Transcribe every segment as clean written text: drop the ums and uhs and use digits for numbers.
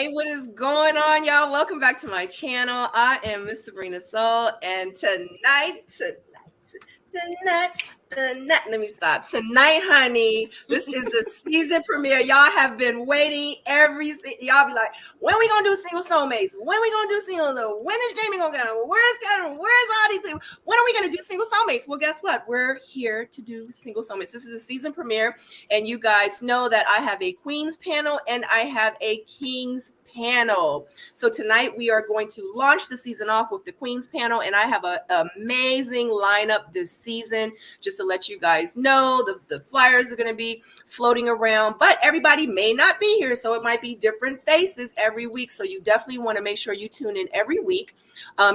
Hey, what is going on, y'all? Welcome back to my channel. I am Miss Sabrina Soul, and tonight, let me stop. Tonight, honey, this is the season premiere. Y'all have been waiting y'all be like, when we gonna do Single Soulmates? When we gonna do Single? When is Jamie gonna get on? Where's Kevin? Where's all these people? When are we gonna do Single Soulmates? Well, guess what? We're here to do Single Soulmates. This is a season premiere, and you guys know that I have a Queen's panel and I have a King's panel. So tonight we are going to launch the season off with the Queen's panel, and I have an amazing lineup this season. Just to let you guys know, the flyers are going to be floating around, but everybody may not be here, so it might be different faces every week. So you definitely want to make sure you tune in every week.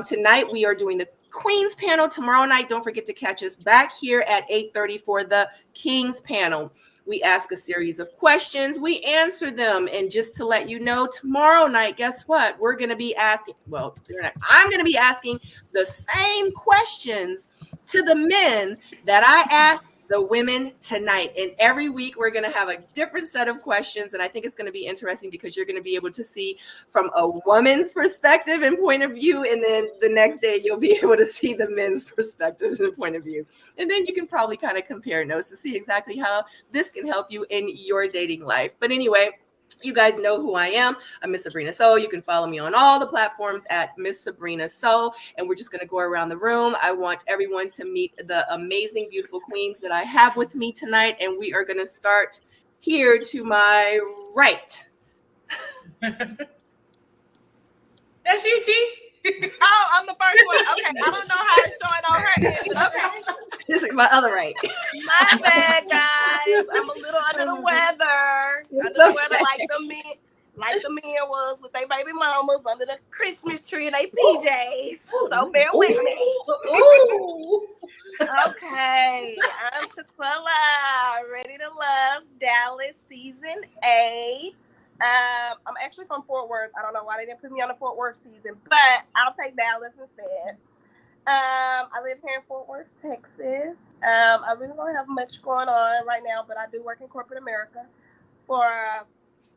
Tonight we are doing the Queen's panel. Tomorrow night, don't forget to catch us back here at 8:30 for the King's panel. We ask a series of questions, we answer them. And just to let you know, tomorrow night, guess what? We're going to be asking, I'm going to be asking the same questions to the men that I asked the women tonight. And every week we're going to have a different set of questions. And I think it's going to be interesting because you're going to be able to see from a woman's perspective and point of view. And then the next day you'll be able to see the men's perspective and point of view. And then you can probably kind of compare notes to see exactly how this can help you in your dating life. But anyway, you guys know who I am. I'm Miss Sabrina Soul. You can follow me on all the platforms at Miss Sabrina Soul. And we're just going to go around the room. I want everyone to meet the amazing, beautiful queens that I have with me tonight. And we are going to start here to my right. That's you, T. Oh, I'm the first one. Okay, I don't know how it's showing on her. Okay. This is my other right. My bad, guys. I'm a little under the weather. Like the men was with their baby mamas under the Christmas tree in their PJs. So bear with me. Okay, I'm Tequila, Ready to Love, Dallas, Season 8. I'm actually from Fort Worth. I don't know why they didn't put me on the Fort Worth season, but I'll take Dallas instead. I live here in Fort Worth, Texas. I really don't have much going on right now, but I do work in corporate America for a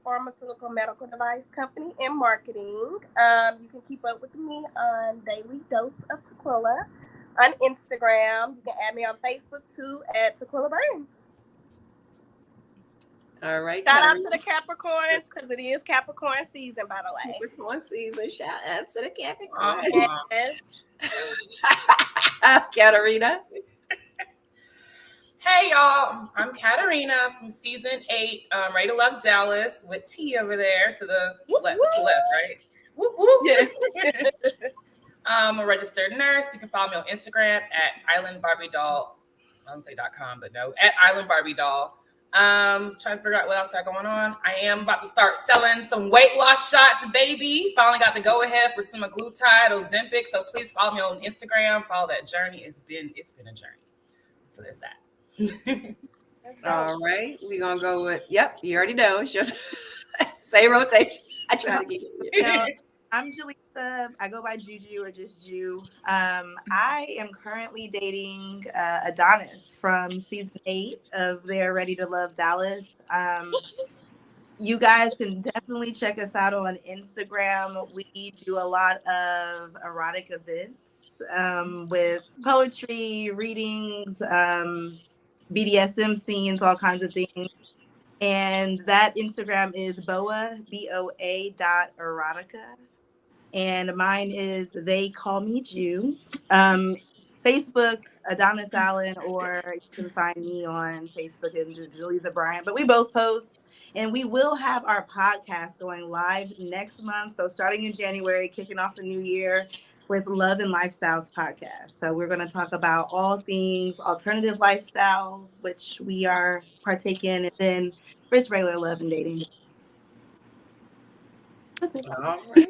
pharmaceutical medical device company in marketing. You can keep up with me on Daily Dose of Tequila on Instagram. You can add me on Facebook too at Tequila Burns. All right. Shout out to the Capricorns because it is Capricorn season, by the way. Capricorn season. Shout out to the Capricorn. Yes. Katarina. Hey, y'all. I'm Katarina from Season 8, Ready to Love Dallas with T over there to the left, right? Whoop, whoop. Yes. I'm a registered nurse. You can follow me on Instagram at islandbarbiedoll. I don't say .com, but no, at islandbarbiedoll. Trying to figure out what else I got going on. I am about to start selling some weight loss shots, baby. Finally got the go ahead for semaglutide, Ozempic. So please follow me on Instagram. Follow that journey. It's been a journey. So there's that. All right, we're gonna go with. Yep, you already know. It's just say rotation. I try to get it. I'm Jaleesa. I go by Juju or just Ju. I am currently dating Adonis from Season 8 of their Ready to Love Dallas. You guys can definitely check us out on Instagram. We do a lot of erotic events with poetry, readings, BDSM scenes, all kinds of things. And that Instagram is boa.erotica. And mine is They Call Me Jew. Facebook, Adonis Allen, or you can find me on Facebook and Jaleesa Bryant. But we both post, and we will have our podcast going live next month. So starting in January, kicking off the new year with Love and Lifestyles podcast. So we're going to talk about all things alternative lifestyles, which we are partaking in, and then just regular love and dating. All right.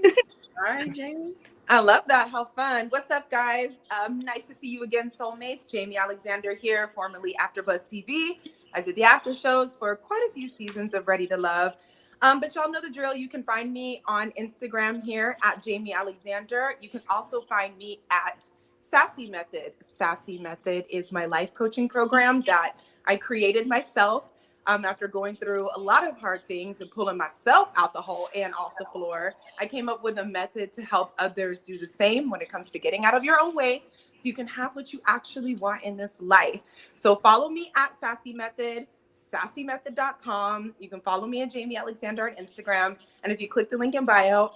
All right, Jamie. I love that. How fun. What's up, guys? Nice to see you again, Soulmates. Jamie Alexander here, formerly AfterBuzz TV. I did the after shows for quite a few seasons of Ready to Love. But y'all know the drill. You can find me on Instagram here at Jamie Alexander. You can also find me at Sassy Method. Sassy Method is my life coaching program that I created myself. After going through a lot of hard things and pulling myself out the hole and off the floor, I came up with a method to help others do the same when it comes to getting out of your own way so you can have what you actually want in this life. So follow me at Sassy Method, sassymethod.com. You can follow me at Jamie Alexander on Instagram. And if you click the link in bio,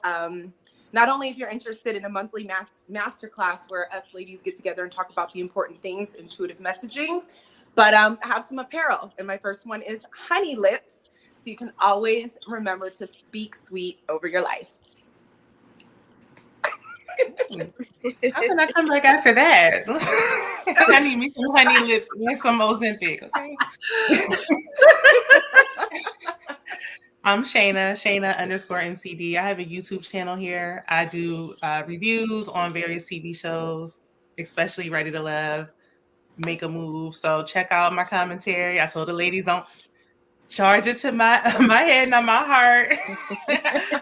not only if you're interested in a monthly masterclass where us ladies get together and talk about the important things, intuitive messaging, but I have some apparel. And my first one is Honey Lips. So you can always remember to speak sweet over your life. How can I come back after that? I need me some Honey Lips and some Ozempic, okay? I'm Shayna_MCD. I have a YouTube channel here. I do reviews on various TV shows, especially Ready to Love, Make a Move. So check out my commentary. I told the ladies don't charge it to my head, not my heart.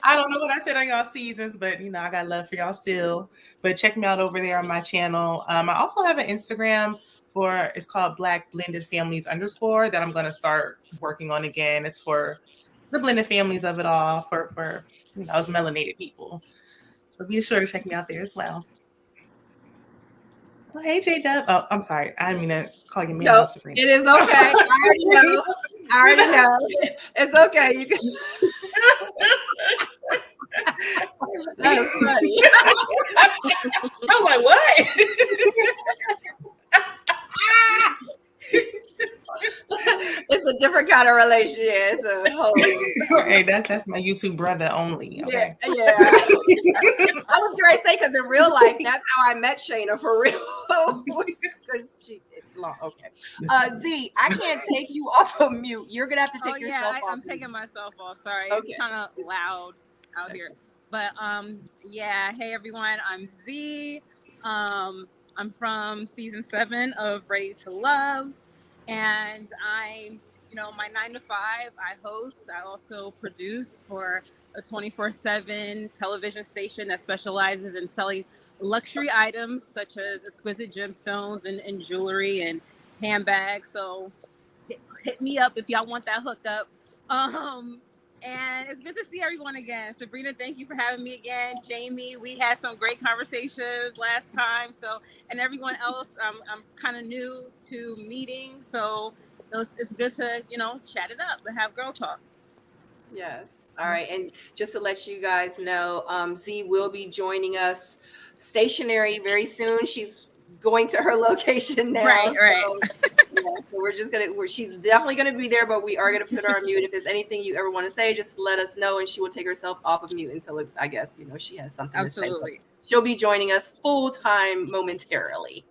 I don't know what I said on y'all seasons, but I got love for y'all still. But check me out over there on my channel. I also have an Instagram it's called Black Blended Families _ that I'm going to start working on again. It's for the blended families of it all for us melanated people. So be sure to check me out there as well. Oh, hey, J-Dub. Oh, I'm sorry. I didn't mean to call you man. It is okay. I already know. It's okay. You can. That was funny. I'm like, what? It's a different kind of relationship. It's a whole. Hey, that's my YouTube brother only. Okay. Yeah. I was going to say, because in real life, that's how I met Shayna for real. Because she. Okay. Z, I can't take you off of mute. You're gonna have to take yourself off. I'm taking myself off. Sorry, okay. It's kind of loud out here. But hey everyone, I'm Z. I'm from season 7 of Ready to Love, and I'm my 9 to 5. I host. I also produce for a 24/7 television station that specializes in selling luxury items such as exquisite gemstones and jewelry and handbags. So hit me up if y'all want that hookup. And it's good to see everyone again. Sabrina, thank you for having me again. Jamie, we had some great conversations last time. So, and everyone else, I'm kind of new to meeting. So it's good to, chat it up and have girl talk. Yes. All right. And just to let you guys know, Z will be joining us stationary very soon. She's going to her location now. Right. So she's definitely gonna be there, but we are gonna put her on mute. If there's anything you ever want to say, just let us know, and she will take herself off of mute until I guess she has something Absolutely. to say. She'll be joining us full time momentarily.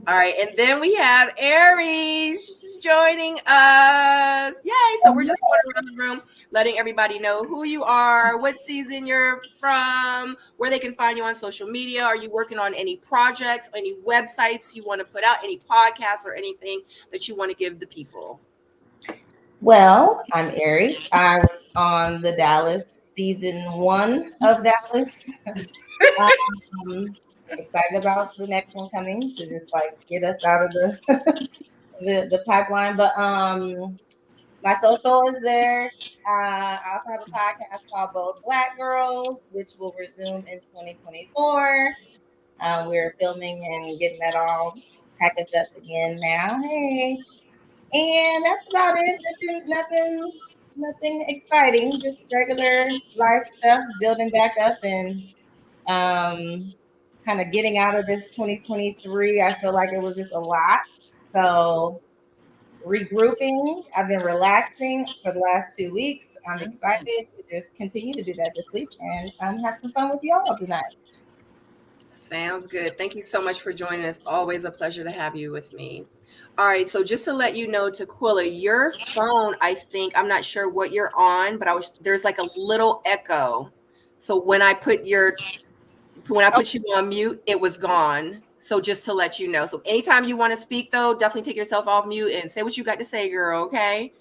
All right, and then we have Aries joining us. Yay! So we're just going around the room, letting everybody know who you are, what season you're from, where they can find you on social media. Are you working on any projects, any websites you want to put out, any podcasts, or anything that you want to give the people? Well, I'm Aries. I was on the Dallas season 1 of Dallas. Excited about the next one coming to just get us out of the pipeline. But my social is there. I also have a podcast called Bold Black Girls, which will resume in 2024. We're filming and getting that all packaged up again now. Hey, and that's about it. Nothing exciting. Just regular life stuff, building back up and kind of getting out of this 2023. I feel like it was just a lot. So regrouping. I've been relaxing for the last 2 weeks. I'm excited to just continue to do that this week and have some fun with y'all tonight. Sounds good. Thank you so much for joining us. Always a pleasure to have you with me. All right. So just to let you know, Tequila, your phone, I'm not sure what you're on, but there's like a little echo. So when I put you on mute, it was gone. So just to let you know. So anytime you want to speak, though, definitely take yourself off mute and say what you got to say, girl. Okay.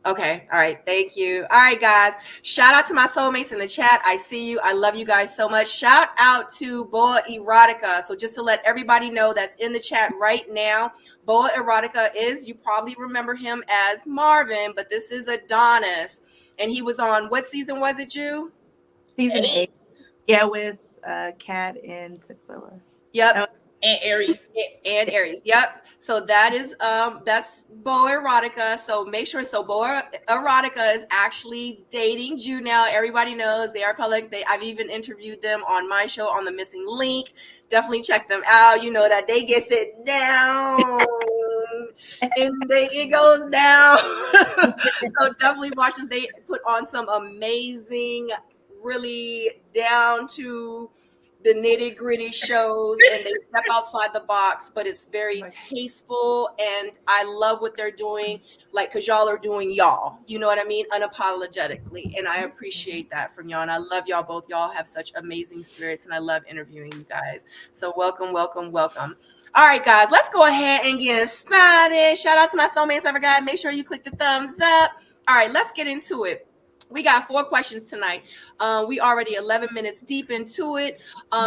Okay. All right. Thank you. All right, guys. Shout out to my soulmates in the chat. I see you. I love you guys so much. Shout out to Boa Erotica. So just to let everybody know that's in the chat right now, Boa Erotica is, you probably remember him as Marvin, but this is Adonis. And he was on, what season was it, Jew? Season 8. Yeah, with Kat and Tequila. Yep. And Aries. And Aries. Yep. So that is that's Boa Erotica. So make sure, so Boa Erotica is actually dating Jew now. Everybody knows they are public. I've even interviewed them on my show on The Missing Link. Definitely check them out. You know that they get sit down and it goes down. So definitely watch them. They put on some amazing, really down to the nitty gritty shows, and they step outside the box, but it's very tasteful, and I love what they're doing, like, because y'all are doing y'all, you know what I mean, unapologetically, and I appreciate that from y'all, and I love y'all both. Y'all have such amazing spirits, and I love interviewing you guys. So welcome, welcome, welcome. All right, guys, let's go ahead and get started. Shout out to my soulmates, I forgot. Make sure you click the thumbs up. All right, let's get into it. We got 4 questions tonight. We already 11 minutes deep into it.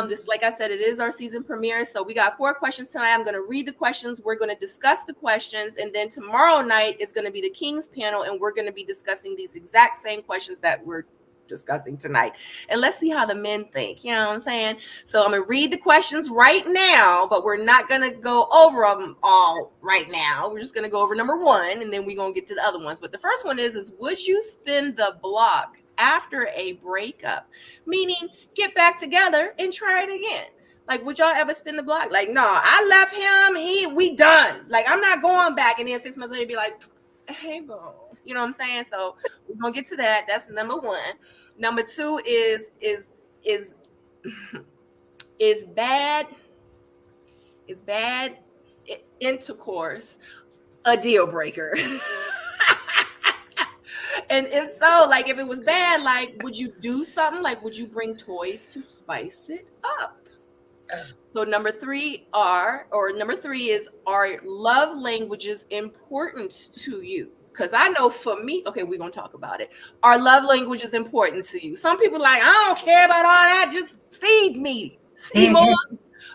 This, like I said, it is our season premiere. So we got 4 questions tonight. I'm going to read the questions. We're going to discuss the questions. And then tomorrow night is going to be the King's panel. And we're going to be discussing these exact same questions that we're discussing tonight. And let's see how the men think. You know what I'm saying? So I'm going to read the questions right now, but we're not going to go over them all right now. We're just going to go over number 1, and then we're going to get to the other ones. But the first one is would you spin the block after a breakup? Meaning get back together and try it again. Like, would y'all ever spin the block? Like, no, I left him. We done. Like, I'm not going back. And then 6 months later, be like, hey, bro. You know what I'm saying? So we're gonna get to that. That's number 1. Number 2 is bad intercourse a deal breaker? And if so, like, if it was bad, like, would you do something? Like, would you bring toys to spice it up? So number 3 is, are love languages important to you? Because I know for me, okay, we're going to talk about it. Are love languages important to you? Some people like, I don't care about all that. Just feed me. See more?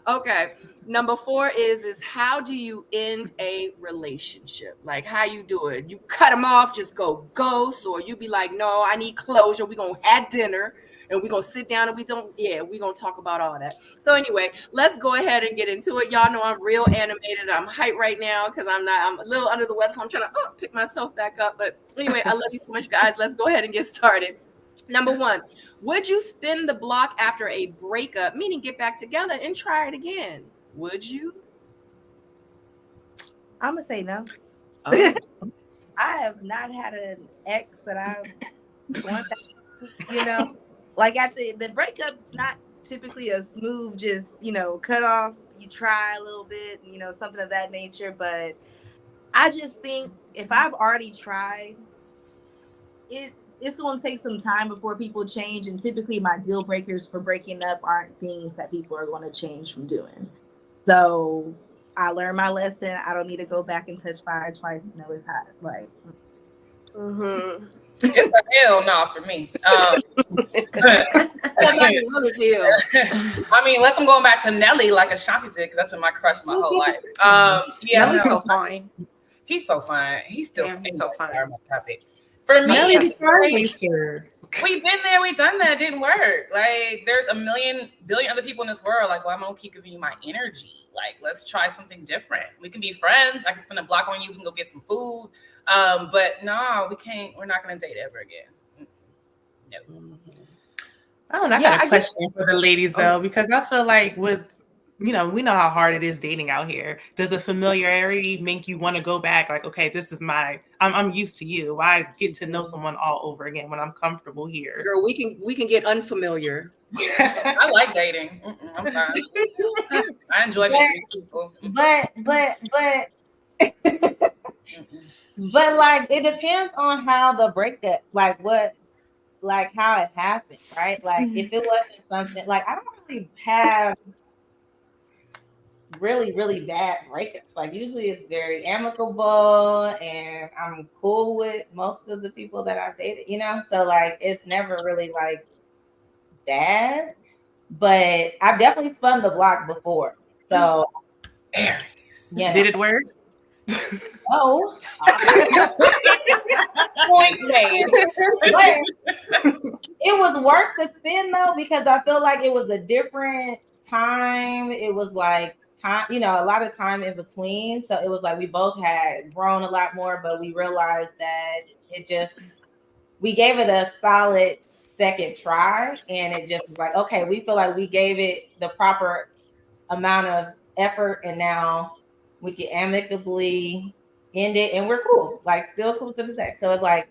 Okay. Number 4 is how do you end a relationship? Like, how you do it? You cut them off, just go ghost, or you be like, no, I need closure. We're going to have dinner. And we're going to sit down and we're going to talk about all that. So anyway, let's go ahead and get into it. Y'all know I'm real animated. I'm hyped right now because I'm a little under the weather. So I'm trying to pick myself back up. But anyway, I love you so much, guys. Let's go ahead and get started. Number 1, would you spin the block after a breakup, meaning get back together and try it again? Would you? I'm going to say no. Oh. I have not had an ex that I want that, you know. Like, at the breakup's not typically a smooth, just, cut off. You try a little bit, something of that nature. But I just think if I've already tried, it's going to take some time before people change. And typically my deal breakers for breaking up aren't things that people are going to change from doing. So I learned my lesson. I don't need to go back and touch fire twice to know it's hot. Like, It's a hell no for me. I mean, unless I'm going back to Nelly like Ashanti did, because that's been my crush my whole life. Nelly's so fine. He's so fine. He's still so fine. For me, Nelly's a time waster. We've been there, we've done that. It didn't work. Like, there's a billion other people in this world. Like, well, I'm gonna keep giving you my energy. Like, let's try something different. We can be friends. I can spend a block on you. We can go get some food. But no, we can't. We're not gonna date ever again. No. I don't know. I got a question for the ladies though, because I feel like we know how hard it is dating out here. Does a familiarity make you want to go back? Like, okay, this is I'm used to you. I get to know someone all over again when I'm comfortable here. Girl, we can get unfamiliar. I like dating. I'm fine. I enjoy meeting people. But like, it depends on how the breakup, how it happened, right? Like, if it wasn't something like, I don't really have really, really bad breakups. Like usually it's very amicable and I'm cool with most of the people that I've dated, you know? So like it's never really like bad. But I've definitely spun the block before. So you know. Did it work? No. Point made. But it was worth the spin though, because I feel like it was a different time. It was like time, you know, a lot of time in between. So it was like we both had grown a lot more, but we realized that we gave it a solid second try. And it just was like, okay, we feel like we gave it the proper amount of effort and now we can amicably end it and we're cool, like still cool to this day. So it's like,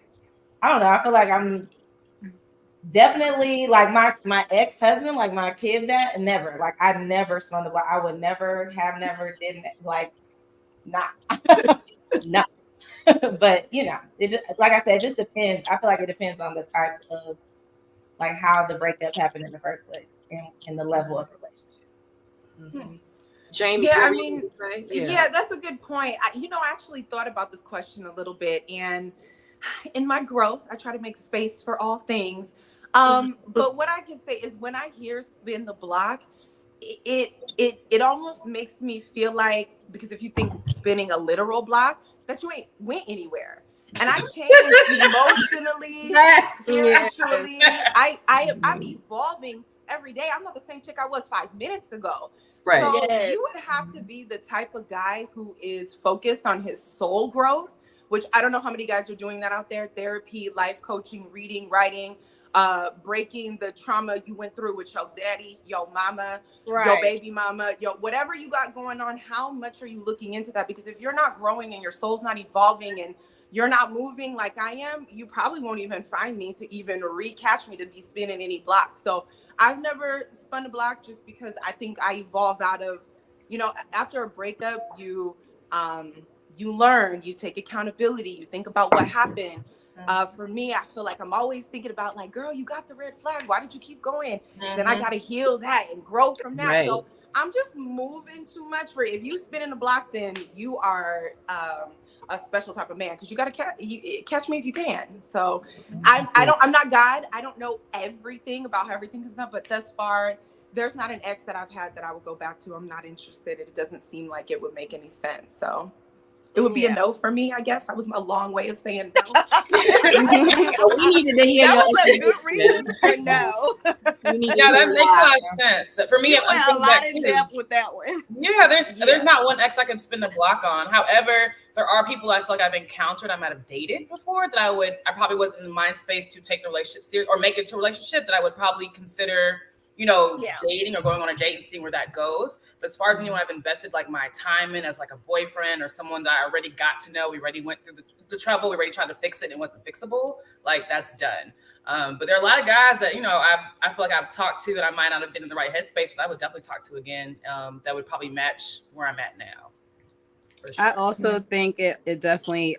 I don't know, I feel like I'm definitely like my ex-husband, like my kid's dad, never. Like I never spun the block. I would never have never didn't like not no. But you know, it just like I said, it just depends. I feel like it depends on the type of like how the breakup happened in the first place and the level of relationship. Jamie, Yeah, I what were you mean, gonna say? yeah, that's a good point. I actually thought about this question a little bit, and in my growth, I try to make space for all things. But what I can say is when I hear spin the block, it almost makes me feel like, because if you think spinning a literal block, that you ain't went anywhere. And I changed emotionally, spiritually. I'm evolving every day. I'm not the same chick I was 5 minutes ago. Right. So you would have to be the type of guy who is focused on his soul growth, which I don't know how many guys are doing that out there. Therapy, life coaching, reading, writing, breaking the trauma you went through with your daddy, your mama, your baby mama, whatever you got going on. How much are you looking into that? Because if you're not growing and your soul's not evolving and you're not moving like I am, you probably won't even find me to even recatch me to be spinning any block. So I've never spun a block just because I think I evolve out of, after a breakup, you learn, you take accountability, you think about what happened. For me, I feel like I'm always thinking about like, girl, you got the red flag. Why did you keep going? Then I got to heal that and grow from that. Right. So I'm just moving too much for it. If you spin in the block, then you are a special type of man, because you got to catch me if you can. So I'm not God. I don't know everything about how everything comes up, but thus far, there's not an ex that I've had that I would go back to. I'm not interested. It doesn't seem like it would make any sense. So it would be a no for me, I guess. That was my long way of saying no. We needed to hear that was a good reason for no. Yeah, that makes a lot of sense. For me, You I'm went a thinking lot back in too. depth with that one. Yeah, there's not one ex I can spin the block on. However, there are people I feel like I've encountered, I might have dated before, that I probably wasn't in the mind space to take the relationship serious or make it to a relationship, that I would probably consider, dating or going on a date and seeing where that goes. But as far as anyone I've invested like my time in as like a boyfriend or someone that I already got to know, we already went through the trouble, we already tried to fix it and it wasn't fixable, like that's done. But there are a lot of guys that, I feel like I've talked to that I might not have been in the right headspace that I would definitely talk to again, that would probably match where I'm at now. For sure. I also think it definitely,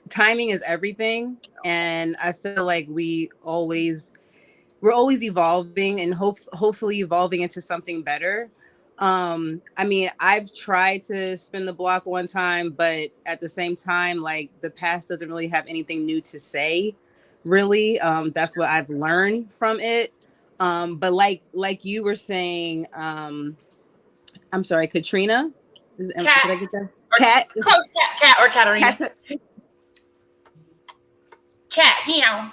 timing is everything. And I feel like we're always evolving and hopefully evolving into something better. I mean, I've tried to spin the block one time, but at the same time, like the past doesn't really have anything new to say, really. That's what I've learned from it. But like you were saying, I'm sorry, Katrina? Did I get that? Cat? Close cat or Katarina. Cat, meow.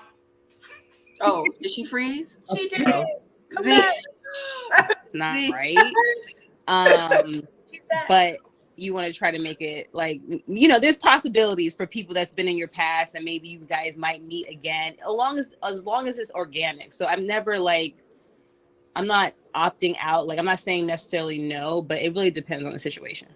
Oh, did she freeze? She did. It's not right. But you want to try to make it like, there's possibilities for people that's been in your past and maybe you guys might meet again, as long as it's organic. So I'm never like, I'm not opting out. Like I'm not saying necessarily no, but it really depends on the situation.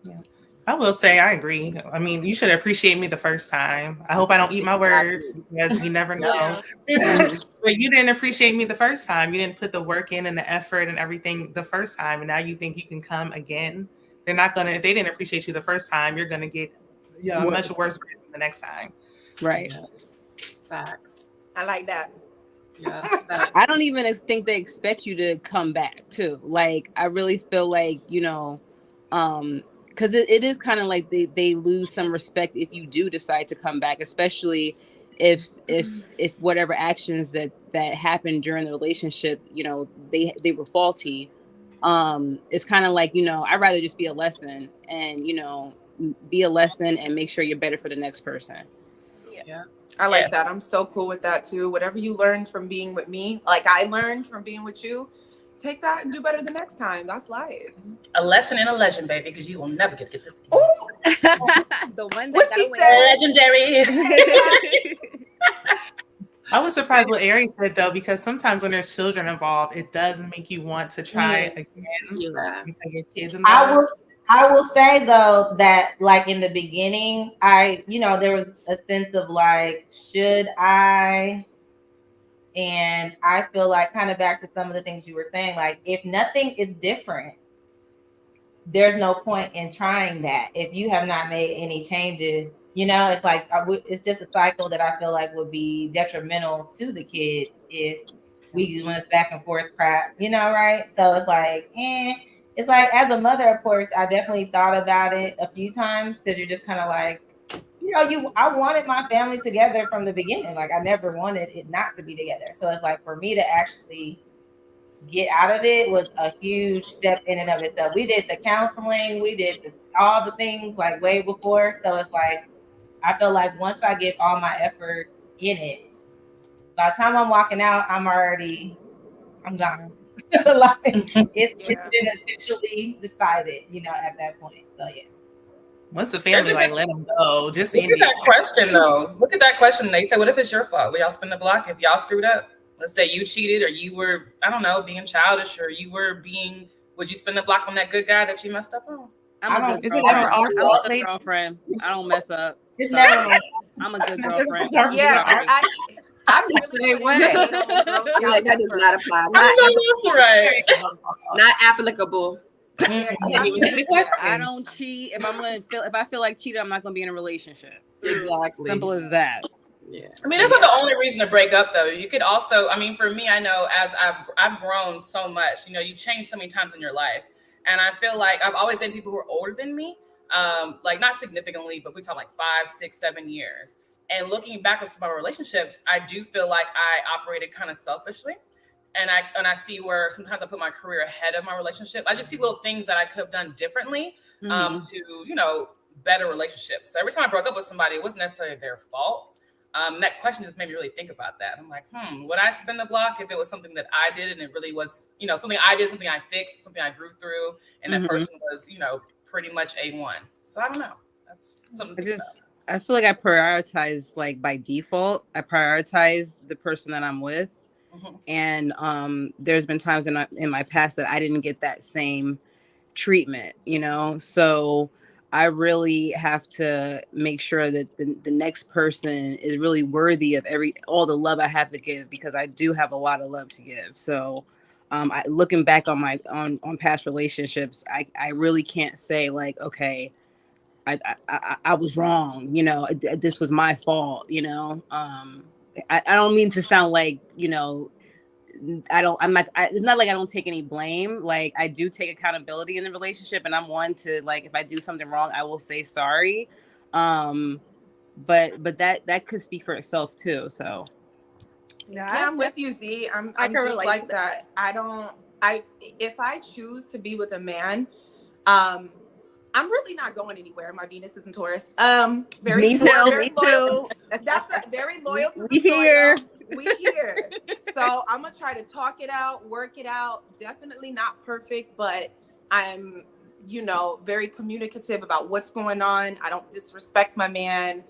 Yeah. I will say I agree. I mean, you should appreciate me the first time. I hope I don't eat my words because we never know. But you didn't appreciate me the first time. You didn't put the work in and the effort and everything the first time. And now you think you can come again. They're not going to, if they didn't appreciate you the first time, you're going to get a much worse person the next time. Right. Facts. I like that. Yeah. I don't even think they expect you to come back too. Like, I really feel like, because it is kind of like they lose some respect if you do decide to come back, especially if whatever actions that happened during the relationship, they were faulty. It's kind of like, I'd rather just be a lesson and, be a lesson and make sure you're better for the next person. Yeah. I like Yes. that. I'm so cool with that too. Whatever you learned from being with me, like I learned from being with you, take that and do better the next time. That's life. A lesson and a legend, baby, because you will never get this again. The one What that she got said? Legendary. I was surprised what Ari said though, because sometimes when there's children involved, it does make you want to try again Yeah. because there's kids I involved. will I will say though that like in the beginning, there was a sense of like, should I? And I feel like kind of back to some of the things you were saying, like if nothing is different, there's no point in trying that. If you have not made any changes, it's like it's just a cycle that I feel like would be detrimental to the kid if we went back and forth crap, right? So it's like as a mother, of course, I definitely thought about it a few times because you're just kind of like, I wanted my family together from the beginning. Like I never wanted it not to be together. So it's like for me to actually get out of it was a huge step in and of itself. We did the counseling, we did all the things like way before. So it's like I feel like once I give all my effort in it, by the time I'm walking out, I'm gone. Like it's been officially decided, at that point. So yeah. Once the family let them go, just Look end at that it. question though. Look at that question. They say, what if it's your fault? Will y'all spin the block if y'all screwed up? Let's say you cheated or you were, I don't know, being childish or would you spin the block on that good guy that you messed up on? I'm a good Is it ever girlfriend. our I'm fault? a good girlfriend. I don't mess up. It's So never I'm a good girlfriend. Yeah, I'm the same way. Like that does not apply. That's right. Not applicable. I don't cheat. If I feel like cheating, I'm not gonna be in a relationship. Exactly. Simple as that. Yeah. I mean, that's not the only reason to break up, though. You could also, I mean, for me, I know as I've grown so much. You change so many times in your life, and I feel like I've always dated people who are older than me, like not significantly, but we talk like 5, 6, 7 years. And looking back at some of my relationships, I do feel like I operated kind of selfishly, and I see where sometimes I put my career ahead of my relationship. I just see little things that I could have done differently to better relationships. So every time I broke up with somebody, it wasn't necessarily their fault. That question just made me really think about that. I'm like, would I spin the block if it was something that I did and it really was, something I did, something I fixed, something I grew through, and that person was, pretty much A1. So I don't know. That's something to think about. I feel like I prioritize, like by default, I prioritize the person that I'm with. And there's been times in my past that I didn't get that same treatment, so I really have to make sure that the next person is really worthy of all the love I have to give, because I do have a lot of love to give. So looking back on my on past relationships, I really can't say like, okay, I was wrong, this was my fault, I don't mean to sound like, it's not like I don't take any blame. Like I do take accountability in the relationship, and I'm one to, like, if I do something wrong, I will say sorry. But that could speak for itself too. So yeah, I'm with you, Z. I'm just like that. If I choose to be with a man, I'm really not going anywhere. My Venus is in Taurus. Very loyal. That's right. Very loyal to the soil. We here. So I'm gonna try to talk it out, work it out. Definitely not perfect, but I'm, very communicative about what's going on. I don't disrespect my man.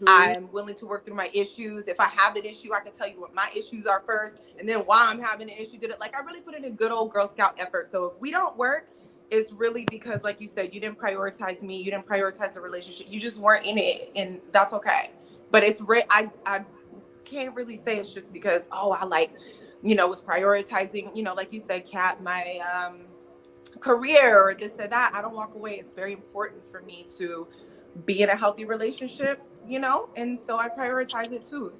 I'm willing to work through my issues. If I have an issue, I can tell you what my issues are first, and then why I'm having an issue. I really put in a good old Girl Scout effort. So if we don't work, it's really because, like you said, you didn't prioritize me. You didn't prioritize the relationship. You just weren't in it, and that's okay. But it's I can't really say it's just because, I was prioritizing, like you said, Kat, my career or this or that. I don't walk away. It's very important for me to be in a healthy relationship, and so I prioritize it too.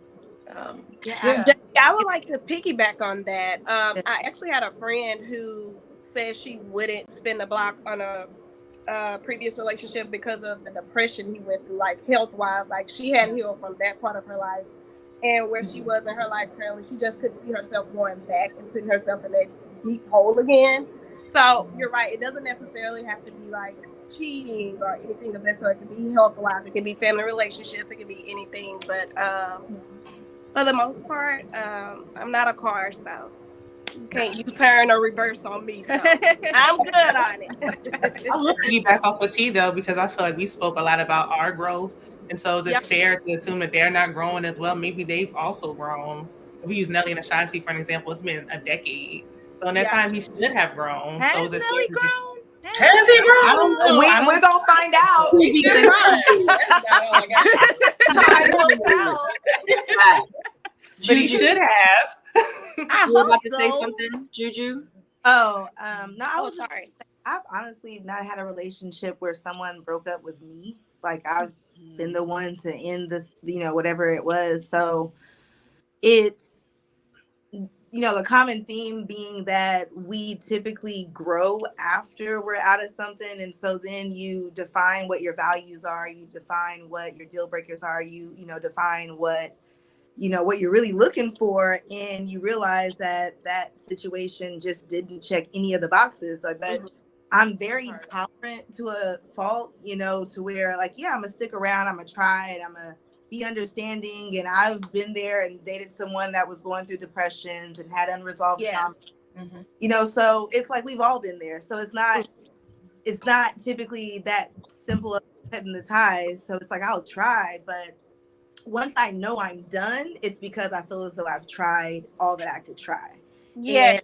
Yeah, I would like to piggyback on that. I actually had a friend who said she wouldn't spin the block on a previous relationship because of the depression he went through, like health wise. Like she hadn't healed from that part of her life, and where she was in her life currently, she just couldn't see herself going back and putting herself in that deep hole again. So you're right; it doesn't necessarily have to be like cheating or anything of that sort. It can be health wise, it can be family relationships, it can be anything. But for the most part, I'm not a car, so you can't U-turn or reverse on me. So I'm good on it. I will piggyback off of T though, because I feel like we spoke a lot about our growth. And so is it fair to assume that they're not growing as well? Maybe they've also grown. If we use Nelly and Ashanti for an example, it's been a decade. So in that time, he should have grown. Has so is it Nelly fair to just... grown? Has he grown? I don't know. We're gonna find out. Time will tell. But he should have. You were about to say something, Juju? No, I was sorry. I've honestly not had a relationship where someone broke up with me. Like I've been the one to end this, whatever it was. So it's, the common theme being that we typically grow after we're out of something. And so then you define what your values are, you define what your deal breakers are, you define what you're really looking for, and you realize that that situation just didn't check any of the boxes. But I'm very tolerant to a fault, to where like, yeah, I'm gonna stick around, I'm gonna try it, I'm gonna be understanding. And I've been there and dated someone that was going through depressions and had unresolved trauma. So it's like we've all been there. So it's not typically that simple of cutting the ties. So it's like I'll try, but once I know I'm done, it's because I feel as though I've tried all that I could try. Yeah. And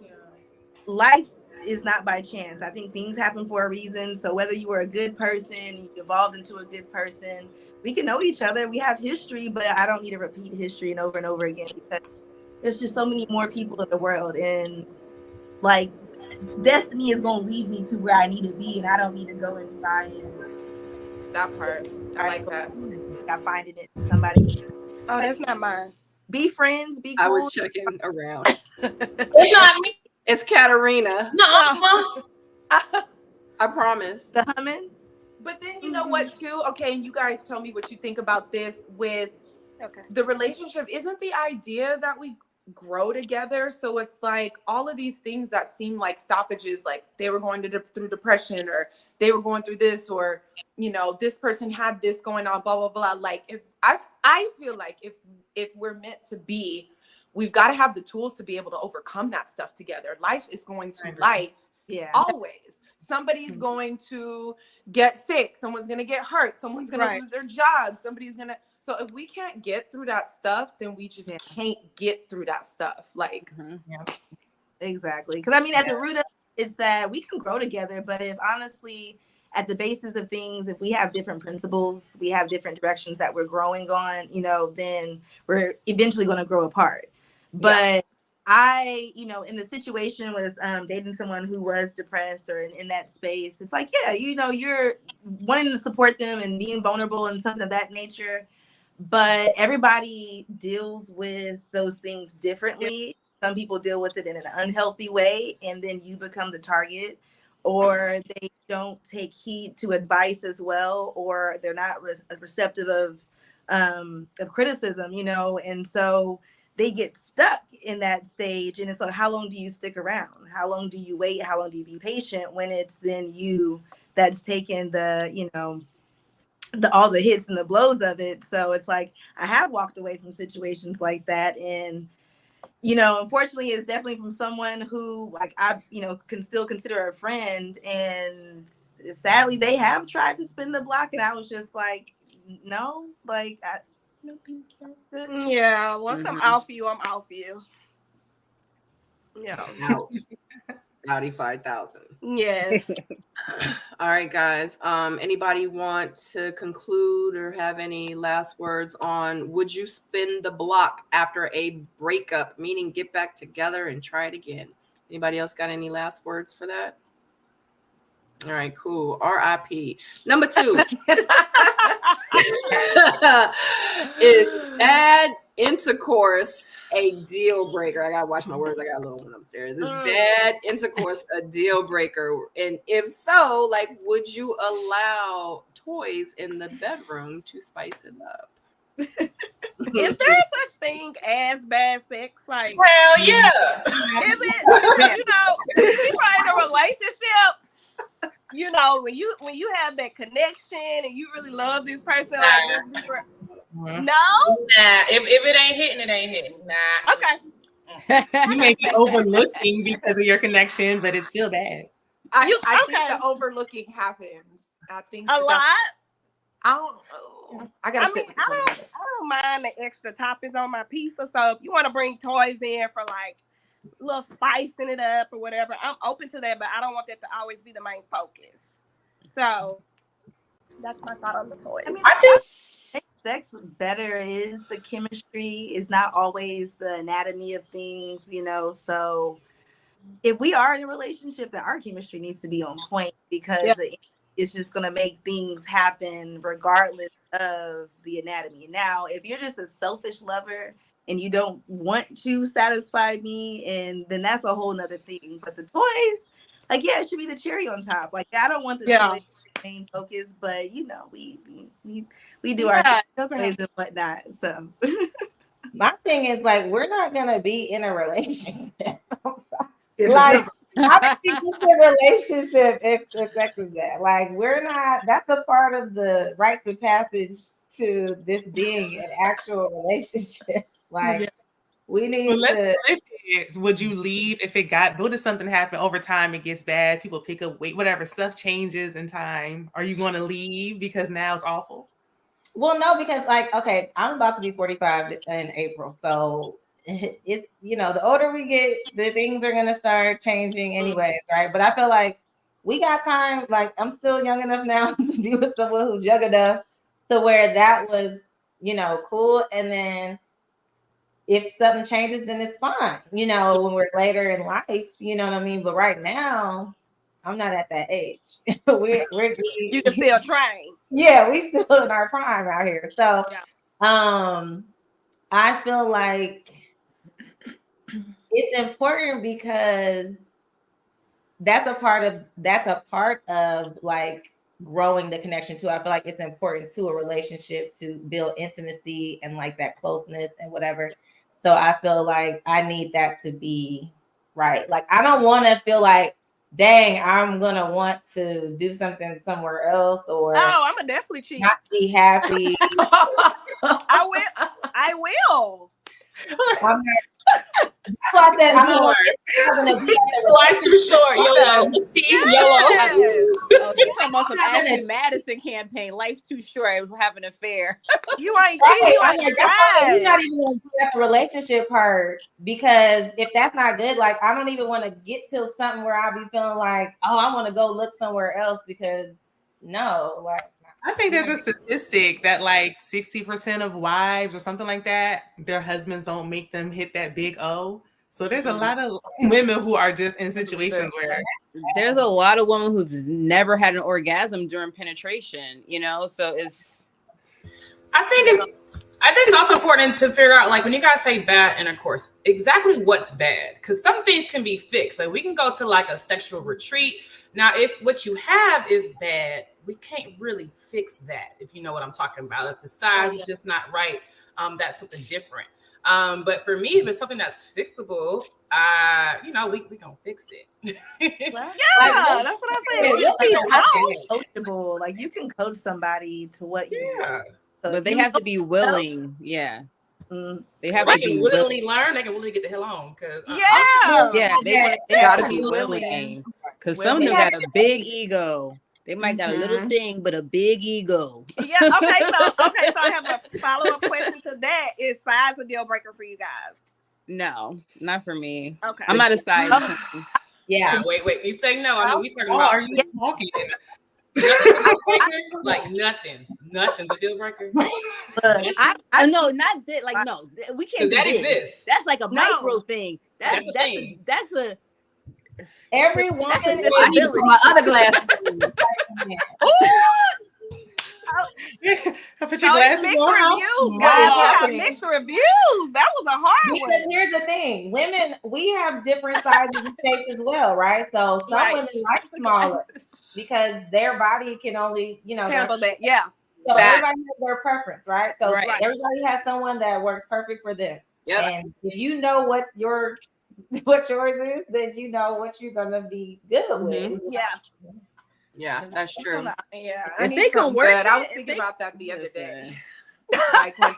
life is not by chance. I think things happen for a reason. So whether you were a good person, you evolved into a good person, we can know each other. We have history, but I don't need to repeat history and over again, because there's just so many more people in the world. And like destiny is going to lead me to where I need to be. And I don't need to go and try and that part. I like that. I find it in somebody. Oh, that's not mine. Be friends, be cool. I was checking around. It's not me. It's Katarina. No. I promise. The humming. But then you know what too? Okay, and you guys tell me what you think about this with the relationship. Isn't the idea that we grow together? So it's like all of these things that seem like stoppages, like they were going through depression, or they were going through this, or this person had this going on, blah blah blah. Like if I feel like if we're meant to be, we've got to have the tools to be able to overcome that stuff together. Life is going to life. Yeah. Always. Somebody's going to get sick. Someone's going to get hurt. Someone's going to lose their job. Somebody's going to. So if we can't get through that stuff, then we just can't get through that stuff. Like, Exactly. Because I mean, at the root of it is that we can grow together, but if honestly, at the basis of things, if we have different principles, we have different directions that we're growing on, then we're eventually going to grow apart. But I, in the situation with dating someone who was depressed or in that space, it's like, yeah, you're wanting to support them and being vulnerable and something of that nature. But everybody deals with those things differently. Some people deal with it in an unhealthy way, and then you become the target, or they don't take heed to advice as well, or they're not receptive of criticism, and so they get stuck in that stage. And it's like, how long do you stick around? How long do you wait? How long do you be patient when it's then you that's taking the, all the hits and the blows of it? So it's like, I have walked away from situations like that. And, unfortunately, it's definitely from someone who like I, can still consider a friend. And sadly, they have tried to spin the block. And I was just like, no, like, no, thank you. Yeah, once I'm out for you, I'm out for you. Yeah. Out. Audi 5000. Yes. All right, guys. Anybody want to conclude or have any last words on would you spin the block after a breakup, meaning get back together and try it again? Anybody else got any last words for that? All right, cool. RIP. Number 2 is bad internet intercourse a deal breaker? I gotta watch my words. I got a little one upstairs. Is bad intercourse a deal breaker? And if so, like, would you allow toys in the bedroom to spice it up? Is there such thing as bad sex? Like, Hell yeah. is it? Because, you know, people in a relationship, you know, when you have that connection and you really love this person, like this, no. Nah, if it ain't hitting, it ain't hitting. Nah. Okay. You may be overlooking because of your connection, but it's still bad. I think the overlooking happens. I think a lot. I don't mind the extra toppings on my pizza. So if you want to bring toys in for like a little spicing it up or whatever, I'm open to that, but I don't want that to always be the main focus. So that's my thought on the toys. I mean, I think sex better is the chemistry. It's not always the anatomy of things, you know. So if we are in a relationship, then our chemistry needs to be on point, because it's just going to make things happen regardless of the anatomy. Now, if you're just a selfish lover and you don't want to satisfy me, and then that's a whole nother thing. But the toys, like, yeah, it should be the cherry on top. Like, I don't want the toys main focus, but you know, we do our toys and whatnot. So my thing is, like, we're not gonna be in a relationship. like, I think it's a relationship if sex is bad. Like, we're not. That's a part of the rites of passage to this being an actual relationship. Like, we need to. Would you leave if it got? What if something happened over time? It gets bad. People pick up weight. Whatever stuff changes in time. Are you going to leave because now it's awful? Well, no, because, like, okay, I'm about to be 45 in April, so it's, you know, the older we get, the things are gonna start changing anyways, right? But I feel like we got time. Like, I'm still young enough now to be with someone who's young enough to where that was, you know, cool. And then if something changes, then it's fine, you know, when we're later in life, you know what I mean? But right now, I'm not at that age. we're you can still train. Yeah, we still in our prime out here. So I feel like it's important because that's a part of like growing the connection too. I feel like it's important to a relationship to build intimacy and like that closeness and whatever. So I feel like I need that to be right. Like, I don't want to feel like, dang, I'm gonna want to do something somewhere else, or I'm gonna definitely cheat. Not be happy. I will. I'm not, that's why I said I'm gonna be life's too short, YOLO. Oh, she's talking about some Ashley Madison campaign. Life's too short. Have an affair. You ain't cheating. You're not even gonna do at the relationship part, because if that's not good, like, I don't even want to get to something where I'll be feeling like, oh, I want to go look somewhere else, because no, like. I think there's a statistic that like 60% of wives or something like that, their husbands don't make them hit that big O. So there's a lot of women who are just in situations where there's a lot of women who've never had an orgasm during penetration, you know? So I think it's also important to figure out, like, when you guys say bad intercourse, exactly what's bad. Because some things can be fixed. Like, we can go to like a sexual retreat. Now, if what you have is bad, we can't really fix that, if you know what I'm talking about. If the size is just not right, that's something different. But for me, if it's something that's fixable, you know, we gonna fix it. That's what I said. Coachable. Like, you can coach somebody to what you want. So but they have to be willing. Yeah. They have to be willingly learn. They can really get the hell on, because they gotta be willing. Because some of them got a big ego. They might got a little thing, but a big ego. Yeah. Okay. So I have a follow-up question to that. Is size a deal breaker for you guys? No, not for me. Okay. I'm not a size. Yeah. Wait. You say no. I mean, we talking about. Are you talking? Like nothing. Nothing's a deal breaker. I know, not that. Like, no, we can't. That exists. That's like a micro thing. That's a. Every woman. I need to put my other glasses. Put your Oh, glasses mixed on. How reviews, small. guys. We got happening? mixed reviews. That was a hard Because one. here's the thing, women, we have different sizes and shapes as well, right? So some Right. women like The smaller glasses. because their body can only, Handle that. Yeah. so Fact. everybody has their preference, right? So Right. everybody has someone that works perfect for them. Yep. And if you know what yours is, then you know what you're gonna be good with. Yeah. Yeah, that's true. Yeah, I If need they can something work good. I it, was if thinking they- about that the other day. Listen. Like when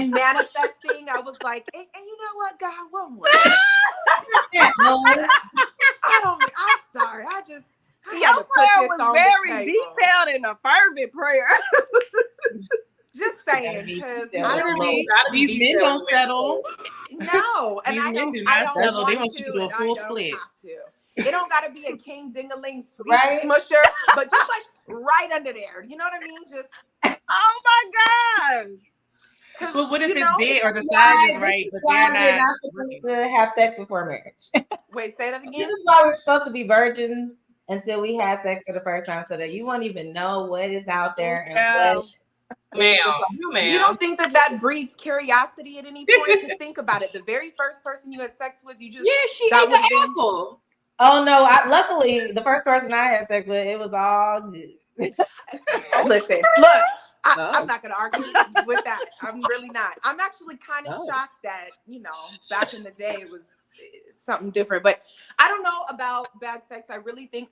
in manifesting, I was like, and you know what, God, one more. No, I'm sorry. I had Your to put prayer this was on very the table. detailed and a fervent prayer. Just saying, because I don't know. Literally, Gotta be these men detailed. don't settle. No, and These I men do don't not settle. They want want you to, to do a and I full don't split. have to. It don't got to be a king ding-a-ling sweet Right? smusher, but just like right under there. You know what I mean? Just Oh my God. But what if you it's know, big or the size is This right, is but why they're we're not not supposed working? to have sex before marriage. wait, say that This again. is why we're supposed to be virgins until we have sex for the first time, so that you won't even know what is out there and Yeah. what. Ma'am, You don't think that breeds curiosity at any point? Because think about it. The very first person you had sex with, you just Yeah, she that ate would've the been- apple. Oh no! Luckily, the first person I had sex with, it was all good. Listen, look, Oh. I'm not gonna argue with that. I'm really not. I'm actually kind of Oh. shocked that, back in the day it was something different. But I don't know about bad sex. I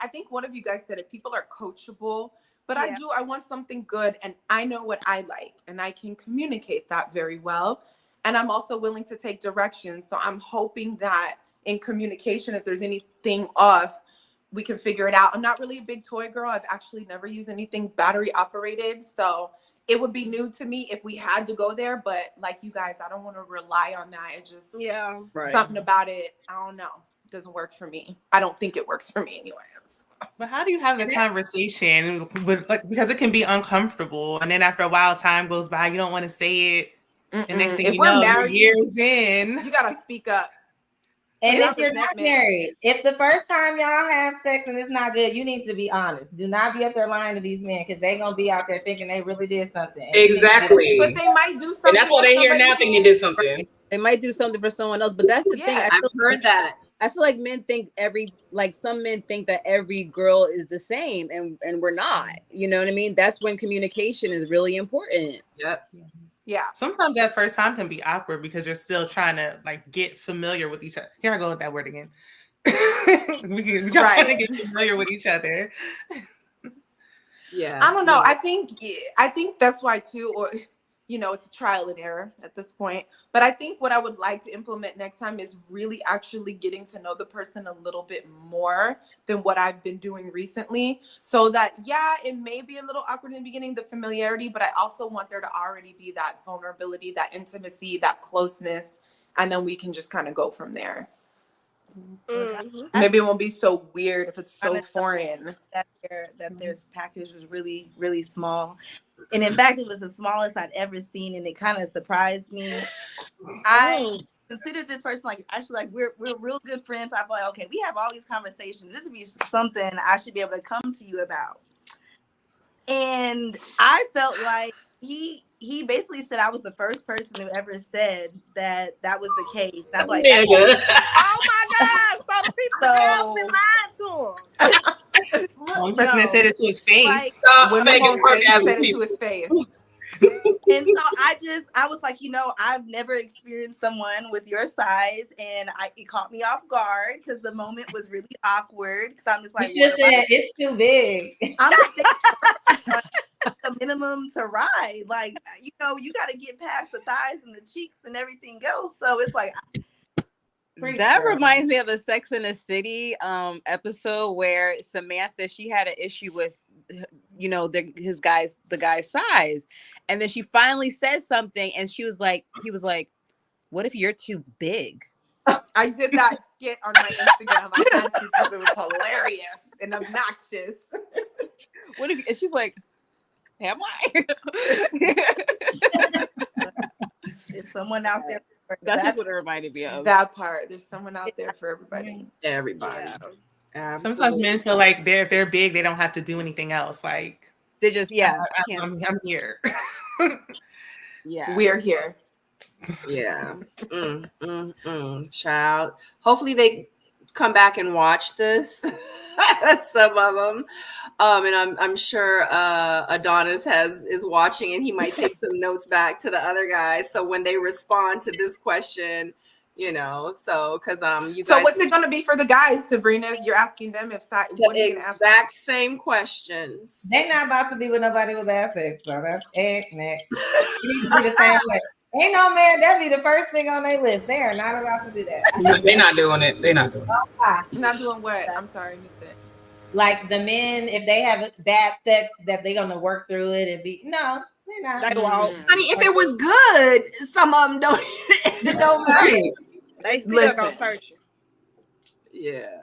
think one of you guys said it. People are coachable, but Yeah. I want something good, and I know what I like, and I can communicate that very well. And I'm also willing to take direction. So I'm hoping that in communication, if there's anything off, we can figure it out. I'm not really a big toy girl. I've actually never used anything battery operated. So it would be new to me if we had to go there. But like you guys, I don't want to rely on that. It just, something about it, I don't know, doesn't work for me. I don't think it works for me anyways. But how do you have the conversation with, because it can be uncomfortable, and then after a while, time goes by, you don't want to say it, and next thing If you we're know, married, you're years in. You gotta speak up. And Yeah, if you're not resentment. married, if the first time y'all have sex and it's not good, you need to be honest. Do not be up there lying to these men, because they're gonna be out there thinking they really did something. Exactly. But they might do something. And that's why they hear now thinking they did something. Right. They might do something for someone else, but that's the thing. Yeah, I've heard that. I feel like men think some men think that every girl is the same, and we're not. You know what I mean? That's when communication is really important. Yep. Yeah. Sometimes that first time can be awkward because you're still trying to get familiar with each other. Here I go with that word again. We're trying to get familiar with each other. Yeah. I don't know. I think that's why too, or it's a trial and error at this point. But I think what I would like to implement next time is really actually getting to know the person a little bit more than what I've been doing recently. So that, it may be a little awkward in the beginning, the familiarity, but I also want there to already be that vulnerability, that intimacy, that closeness, and then we can just kind of go from there. Mm-hmm. Maybe it won't be so weird if it's so foreign. That their package was really, really small. And in fact, it was the smallest I'd ever seen, and it kind of surprised me. I considered this person we're real good friends. I feel like, okay, we have all these conversations. This would be something I should be able to come to you about. And I felt like he basically said I was the first person who ever said that was the case. That's like, oh my gosh! So the people have been lying to him. One person that said it to his face. Stop women making won't say orgasms, it to people. his face. And so I was like, I've never experienced someone with your size, and it caught me off guard because the moment was really awkward. Because I'm just like, You just said it's too big. I'm the minimum to ride. Like, you got to get past the thighs and the cheeks and everything else. So it's like. That reminds me of a Sex in the City episode where Samantha, she had an issue with the guy's size, and then she finally said something, and he was like, what if you're too big? I did that skit on my Instagram. I had to because it was hilarious and obnoxious. What if? And she's like, am I? There's someone out there. That's just what it reminded me of. That part. There's someone out there for everybody. Everybody. Sometimes men feel like if they're big, they don't have to do anything else. Like, They just can't. I'm here. Yeah. We're here. Yeah. Child. Hopefully they come back and watch this. Some of them. And I'm sure Adonis is watching, and he might take some notes back to the other guys. So when they respond to this question, so because you So guys, what's it going to be for the guys, Sabrina? You're asking them what are you the gonna ask exact same questions. They not about to be with nobody with ass sex, so that's next. It needs to be the same way. Ain't no man, that'd be the first thing on their list. They are not about to do that. They're not doing it. They're not doing it. Not doing what? I'm sorry, I missed it. Like the men, if they have bad sex, that they're gonna work through it and be no, they're not. They won't. I mean, if it was good, some of them don't. It don't matter. They still gonna search you. Yeah.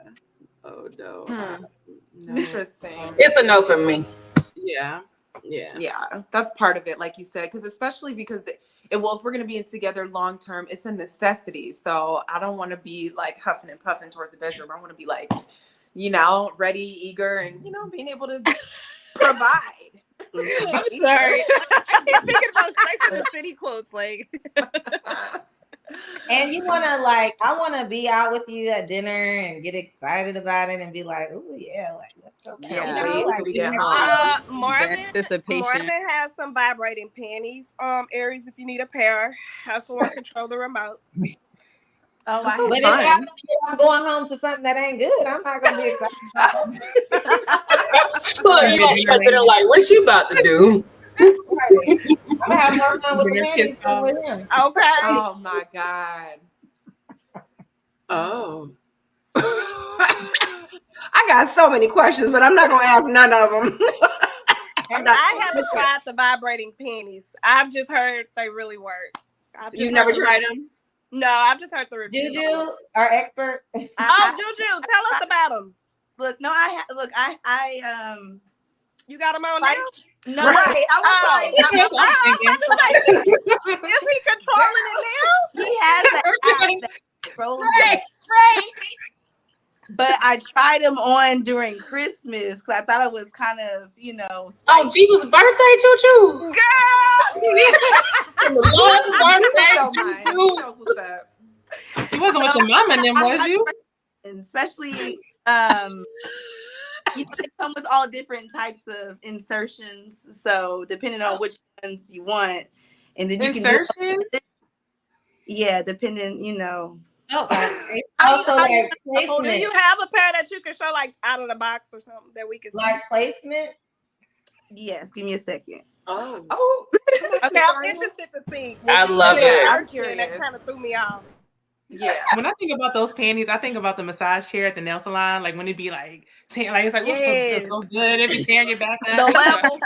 Oh no. No. Interesting. It's a no for me. Yeah. That's part of it, like you said, because especially because if we're gonna be together long term, it's a necessity. So I don't want to be like huffing and puffing towards the bedroom. I want to be like, ready, eager, and being able to provide. I'm sorry. I keep thinking about Sex in the City quotes, like. And you want to I want to be out with you at dinner and get excited about it and be like, oh yeah, let's go. Can't wait till we get home. Marvin has some vibrating panties. Aries, if you need a pair, have someone control the remote. Oh, But if I'm going home to something that ain't good, I'm not gonna be excited about that. Look, you got to like, what's you about to do? Right. I'm gonna have more fun with the panties than with him. Okay. Oh my God. Oh. I got so many questions, but I'm not gonna ask none of them. I haven't tried the vibrating panties. I've just heard they really work. You never tried them? No, I've just heard the reviews. Juju, our expert. Juju, tell us about them. Look, no, I You got them on now? no, right. I was is he controlling it now? he has an app that controls it. Right. But I tried them on during Christmas because I thought it was kind of, Oh, spicy. Jesus' birthday, choo-choo. Girl! The Lord's birthday, Don't mind. He choo-choo. knows what's up. You wasn't with your mama and them, was you? And especially, they come with all different types of insertions. So depending on which ones you want, and then you Insertion? can do, depending, Also, how you- placement. Do you have a pair that you can show out of the box or something that we can see? Placement? Yes, give me a second. Oh. Okay, I'm interested to see. I love it. I'm curious. That kind of threw me off. Yeah. When I think about those panties, I think about the massage chair at the nail salon. Like when it be like, it's like, oh, it's so good. It be tearing your back up. The level.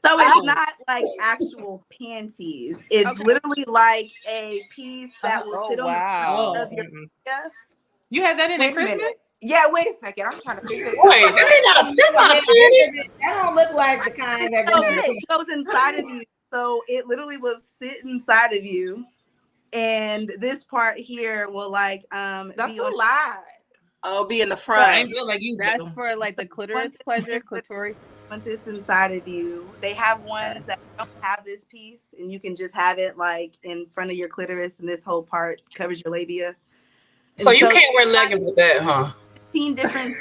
So it's not like actual panties. It's literally like a piece that will sit on the front of your stuff. You had that in Wait at a Christmas? minute. Yeah, wait a second. I'm trying to figure it out. Wait, that's not a panty. That don't look like the kind that It goes inside of you. So it literally will sit inside of you. And this part here will That's be a on lot. Oh, be in the I front. ain't feel like you. That's for like the clitoris pleasure, clitoris. want this inside of you. They have ones that don't have this piece, and you can just have it like in front of your clitoris, and this whole part covers your labia. So you can't wear leggings with that, huh? 15 different,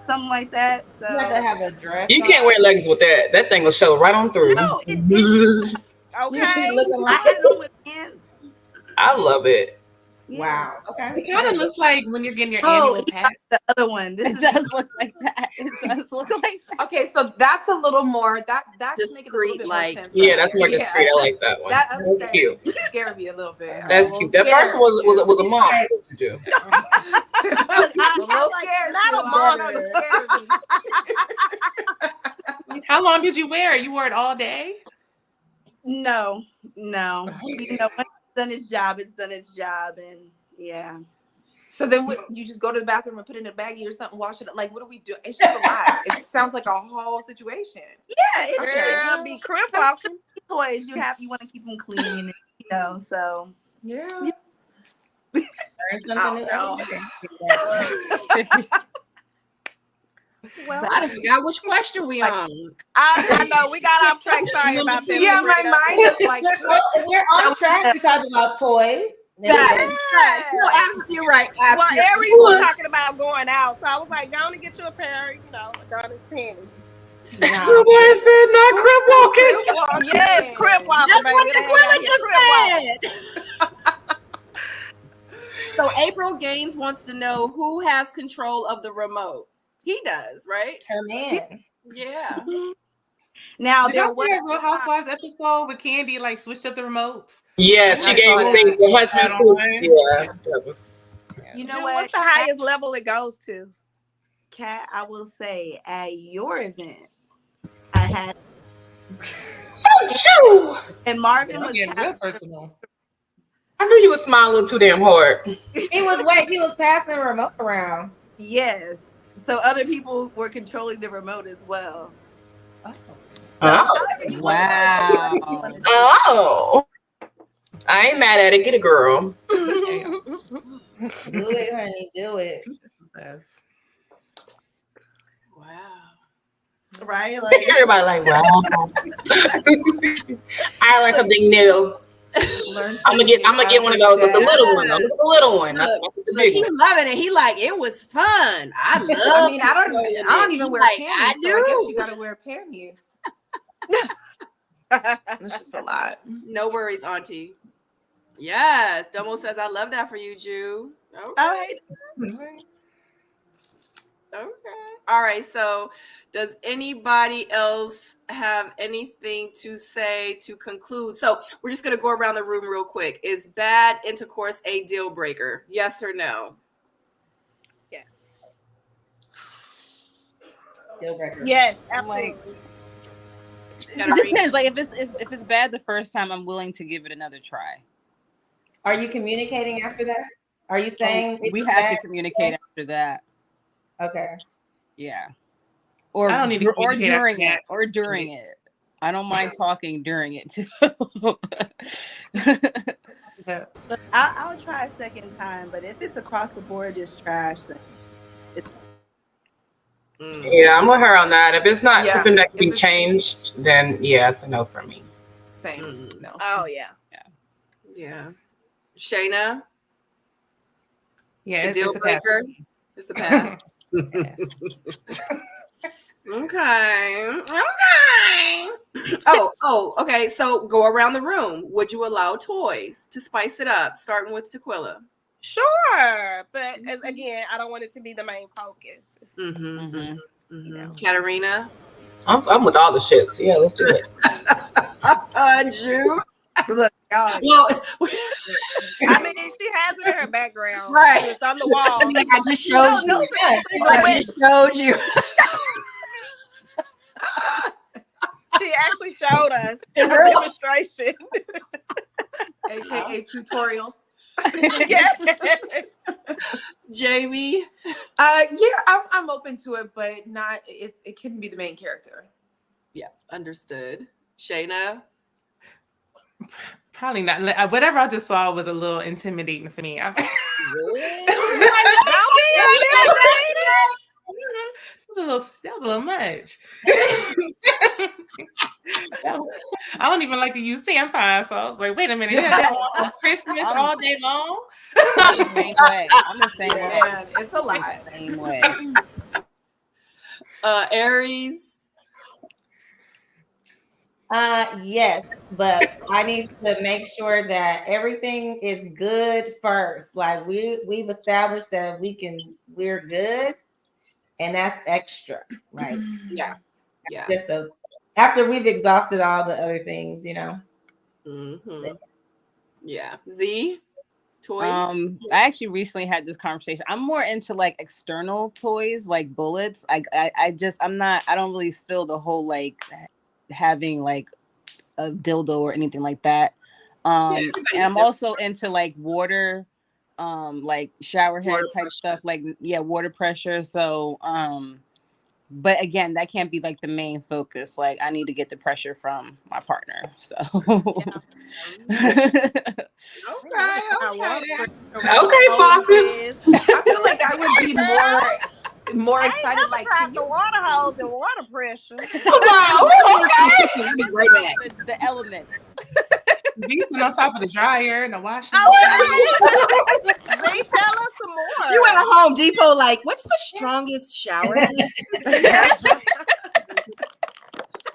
something like that. So You have to have a dress. You can't wear leggings with that. That thing will show right on through. no, Okay. I had it on with pants. I love it. Yeah. Wow. Okay. It kind of looks like when you're getting your Oh, annual pack. the other one. This It does look like that. It does look like that. Okay, so that's a little more that's Discreet, like- Yeah, that's more discreet. I like that one. That other That's thing cute. scared me a little bit. That's cute. That first one was a monster. Too. A little scared. not a monster. How long did you wear it? You wore it all day? No. When it's done its job, it's done its job, and yeah. So then you just go to the bathroom and put it in a baggie or something, wash it. Like, what do we do? It's just a lot. It sounds like a whole situation. Yeah, it's Girl, be crib walking. toys. You want to keep them clean, so Yeah. Learn something new. Oh, Okay. Well, I done forgot which question we on. I know we got off track. Sorry about that. Yeah, my mind is like, Well, if we're on track, we talked about toys. Yes. No, absolutely, you're right. Well, Absolutely. Aries was talking about going out, so I was like, "Go and get you a pair, Adonis panties." Nah. Somebody said not crib walking. Yes, crib walking. That's baby. what It ain't Tequila out here just crib walking. said. So April Gaines wants to know who has control of the remote. He does, right? Her man. Yeah. Now Did there y'all see was that Real Housewives episode with Candy like switched up the remotes? Yes, she I gave saw that. the husband That suit. online. Yeah, that was. you know Dude, what? what's the highest level it goes to? Kat, I will say at your event, I had Shoo! and Marvin I'm was getting real personal. I knew you was smiling a little too damn hard. He was passing the remote around. yes. So other people were controlling the remote as well. Oh. Wow. Oh. I ain't mad at it. Get a girl. Do it, honey. Do it. Wow. Right? Like Everybody like, wow. I learned something new. I'm gonna get one of those with the little one. Look at the little one. Not the Look, big he one. loving it. He like, it was fun. I love I mean, I don't even wear like, panties, I so I guess do. you gotta wear panties. It's just a lot. No worries, Auntie. Yes. Domo says, I love that for you, Jew. Okay. oh, Okay. All right. So, does anybody else have anything to say to conclude? So, we're just going to go around the room real quick. Is bad intercourse a deal breaker? Yes or no? Yes. Deal breaker. Yes, I'm like, absolutely. it depends. Like if it's bad the first time, I'm willing to give it another try. Are you communicating after that? Are you saying We it's have bad? to communicate after that. Okay. Yeah. Or I don't need to or communicate after during it. that. Or during it. I don't mind talking during it too. Yeah. look, I'll try a second time, but if it's across the board just trash, then Yeah, I'm with her on that. If it's not Yeah. something that can If be it's- changed, then yeah, it's a no for me. Same. No. Oh yeah. Yeah. Shayna? Yeah, It's a deal it's a pass. breaker. It's a pass. Yes. Okay. Okay. So go around the room. Would you allow toys to spice it up? Starting with Tequila. Sure, but as again, I don't want it to be the main focus. Katarina. I'm with all the shits. Yeah, let's do it. Jew. look, y'all. Well, I mean, she has it in her background. Right. It's on the wall. like I just showed you. I just showed you. She actually showed us In a real- demonstration. AKA tutorial. Yes. Jamie. Yeah, I'm open to it, but not it couldn't be the main character. Yeah, understood. Shayna. Probably not. Whatever I just saw was a little intimidating for me. Really? That was a little much. I don't even like to use tampons, so I was like, wait a minute, that on Christmas all day long? I'm the same way. I'm the same way. Man, it's a lot. Same way. Aries. Yes, but I need to make sure that everything is good first. Like we've established that we're good, and that's extra, right? Yeah. Just after we've exhausted all the other things, Yeah. Z. Toys. I actually recently had this conversation. I'm more into like external toys, like bullets. I don't really feel the whole like having like a dildo or anything like that. And I'm also into like water, like shower head type stuff, like water pressure. So but again, that can't be like the main focus. Like I need to get the pressure from my partner. So Okay, faucets. I feel like I would be more I ain't excited. never Like, tried can the you? water hose and water pressure. I'll be right back. The elements. Decent on top of the dryer and the washing Oh, machine. They tell us some more. You at Home Depot, like, what's the strongest shower head?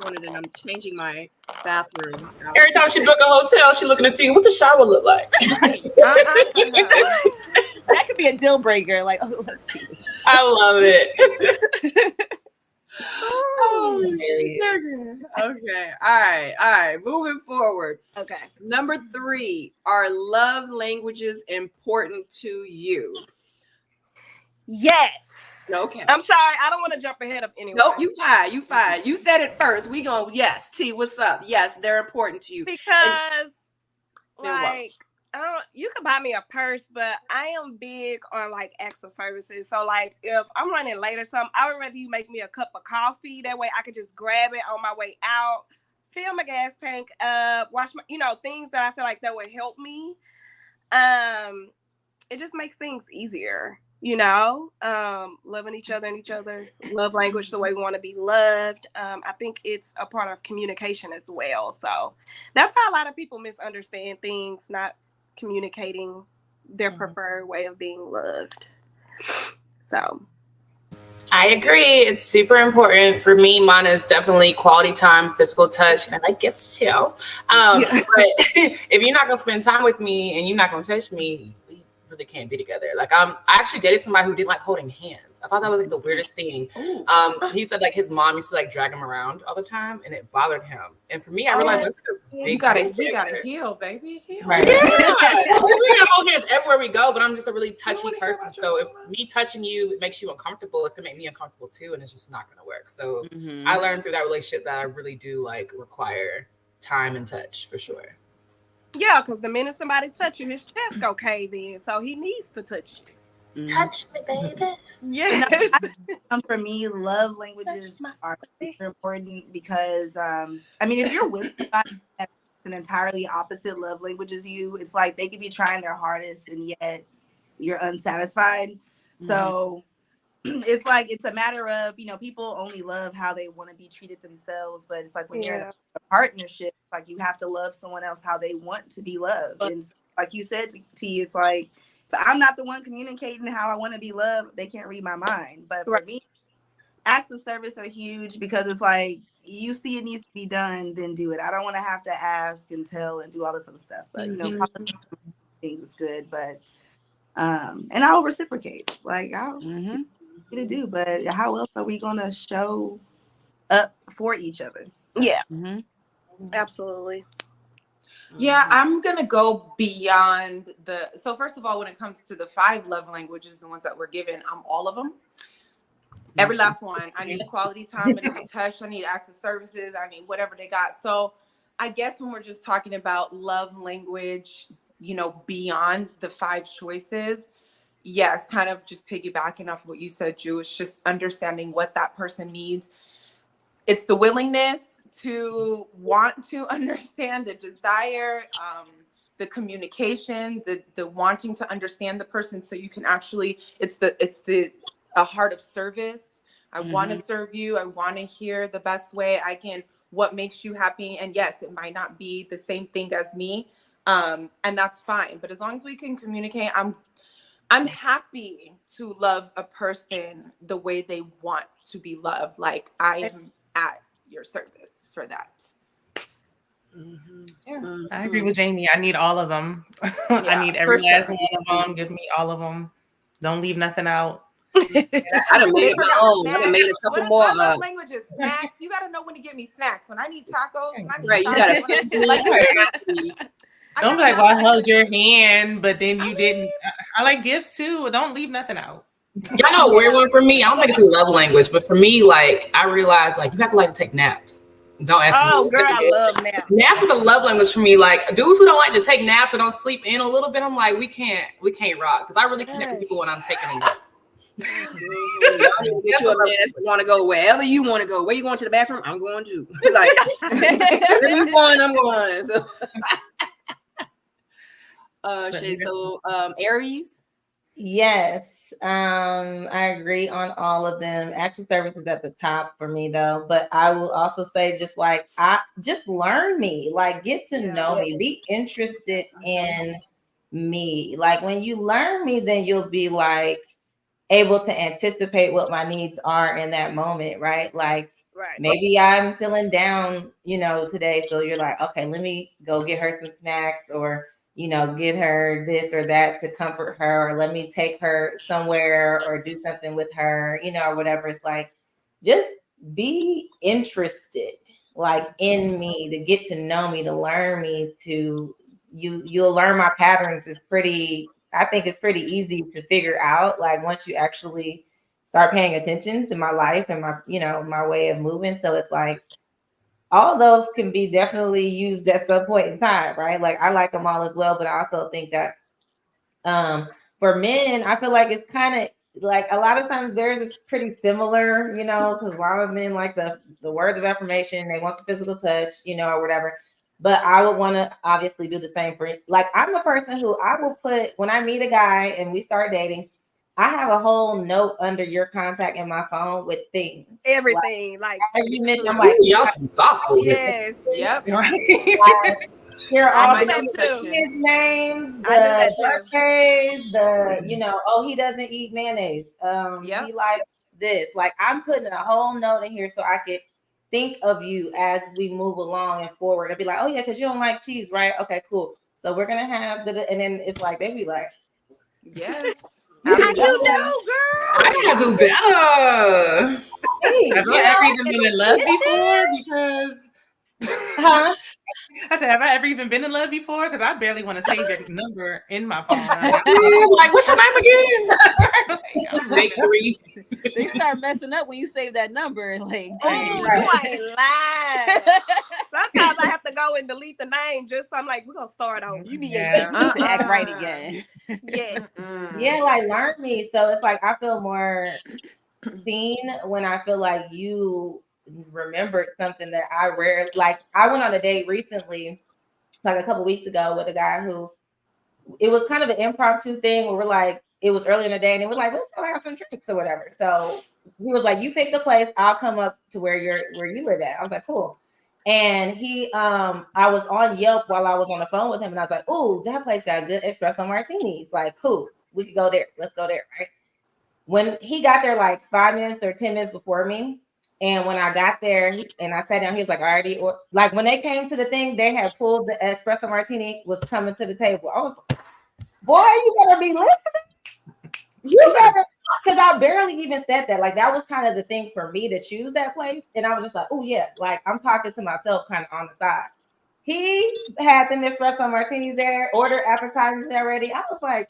And I'm changing my bathroom. Every time she book a hotel, she looking to see what the shower look like. That could be a deal breaker. Like, oh, let's see. I love it. Oh, sugar. Okay. All right. Moving forward. Okay. Number 3, are love languages important to you? Yes. Okay. I'm sorry. I don't want to jump ahead of anyone. Nope, you fine. You said it first. We go, yes. T, what's up? Yes, they're important to you. Because, And like, you can buy me a purse, but I am big on like acts of services. So, like, if I'm running late or something, I would rather you make me a cup of coffee. That way, I could just grab it on my way out, fill my gas tank up, wash my, things that I feel like that would help me. It just makes things easier. Loving each other and each other's love language the way we want to be loved. I think it's a part of communication as well. So that's how a lot of people misunderstand things, not communicating their preferred way of being loved. So I agree. It's super important for me. Mine is definitely quality time, physical touch, and I like gifts too. But if you're not gonna spend time with me and you're not gonna touch me, we really can't be together. Like I actually dated somebody who didn't like holding hands. I thought that was like the weirdest thing. He said like his mom used to like drag him around all the time, and it bothered him. And for me, I realized that's a big You gotta heal, baby. Heal. Right. Yeah. We have hold hands everywhere we go, but I'm just a really touchy person. So if me touching you makes you uncomfortable, it's gonna make me uncomfortable too, and it's just not gonna work. So I learned through that relationship that I really do like require time and touch for sure. Yeah, because the minute somebody touch you, his chest go cave in, so he needs to touch you. Touch me, baby. Yes. For me, love languages are super important because, if you're with somebody that's an entirely opposite love language as you, it's like they could be trying their hardest and yet you're unsatisfied. So it's like, it's a matter of, people only love how they want to be treated themselves. But it's like when you're in a partnership, it's like you have to love someone else how they want to be loved. And so, like you said, T, it's like, if I'm not the one communicating how I want to be loved, they can't read my mind. But for me, acts of service are huge because it's like, you see it needs to be done, then do it. I don't want to have to ask and tell and do all this other stuff. But, things is good. But, and I'll reciprocate. Like, I'll get to do. But how else are we going to show up for each other? Yeah. Absolutely. Yeah, I'm going to go beyond so first of all, when it comes to the 5 love languages, the ones that we're given, I'm all of them. Every last one. I need quality time, I need touch, I need acts of services, I need whatever they got. So I guess when we're just talking about love language, beyond the 5 choices, yes, kind of just piggybacking off what you said, Drew, it's just understanding what that person needs. It's the willingness to want to understand, the desire, the communication, the wanting to understand the person, so you can actually, it's a heart of service. I want to serve you. I want to hear the best way I can, what makes you happy. And yes, it might not be the same thing as me. And that's fine. But as long as we can communicate, I'm happy to love a person the way they want to be loved. Like, I am at your service for that. Yeah, I agree with Jamie. I need all of them. I need every last one of them. Give me all of them. Don't leave nothing out. I done made it my own. I done made a couple more. My love language is snacks. You got to know when to give me snacks. When I need tacos, when I need right, you gotta. Don't be like, well, I held your hand, but then you didn't. I like gifts too. Don't leave nothing out. Y'all know a weird one for me. I don't think it's a love language, but for me, like, I realize like you have to like to take naps. Don't ask me. Oh, girl, I love naps. Naps is a love language for me. Like, dudes who don't like to take naps or don't sleep in a little bit, I'm like, we can't rock, because I really connect with people when I'm taking a nap. Y'all need to get you a man that want to go wherever you want to go. Where you going to the bathroom? I'm going to. Like, wherever you going, I'm going. So, Shay, so Aries. Yes, I agree on all of them. Acts of service is at the top for me though, but I will also say just like I just learn me, like get to know me, be interested in me. Like when you learn me, then you'll be like able to anticipate what my needs are in that moment, right? Like maybe I'm feeling down, today. So you're like, okay, let me go get her some snacks or, get her this or that to comfort her, or let me take her somewhere or do something with her, or whatever. It's like, just be interested, like in me, to get to know me, to learn me, you'll learn my patterns. I think it's pretty easy to figure out, like once you actually start paying attention to my life and my way of moving. So it's like all those can be definitely used at some point in time, right? Like I like them all as well, but I also think that for men, I feel like it's kind of like a lot of times theirs is pretty similar, because a lot of men like the words of affirmation, they want the physical touch, or whatever. But I would want to obviously do the same for, like, I'm a person who I will put, when I meet a guy and we start dating, I have a whole note under your contact in my phone with things. Everything. Like as you mentioned, I'm like, y'all some thoughtful. yes. Yep. Here are all I do the that kids' too. names, I do that the too. birthdays, oh, he doesn't eat mayonnaise. Yep. He likes this. Like I'm putting a whole note in here so I could think of you as we move along and forward and be like, oh yeah, because you don't like cheese, right? Okay, cool. So we're gonna have and then it's like they be like, Yes. How you Absolutely. know, girl? I gotta do better. hey, Have I ever even been in love before? Because huh? I said, have I ever even been in love before? Because I barely want to save your number in my phone. I'm like, Like, what's your name again? Bakery. They start messing up when you save that number. Like, Oh, dang. you ain't lying. Sometimes I have to go and delete the name just so I'm like, we're gonna start over. You need Yeah. to act right again. Yeah. Yeah, like learn me. So it's like I feel more seen when I feel like you remembered something that I rarely, like I went on a date recently, like a couple weeks ago, with a guy who it was kind of an impromptu thing where we're like, it was early in the day and we're like, let's go have some drinks or whatever. So he was like, you pick the place, I'll come up to where you live at. I was like, cool. And I was on Yelp while I was on the phone with him, and I was like, "Ooh, that place got good espresso martinis. Like, cool, we could go there. Let's go there, right?" When he got there, like 5 minutes or 10 minutes before me, and when I got there and I sat down, he was like, "Already," or like when they came to the thing, they had pulled the espresso martini was coming to the table. I was like, "Boy, you better be listening. You better." Because I barely even said that. Like that was kind of the thing for me to choose that place. And I was just like, oh yeah, like I'm talking to myself kind of on the side. He had the espresso martinis there, ordered appetizers already. I was like,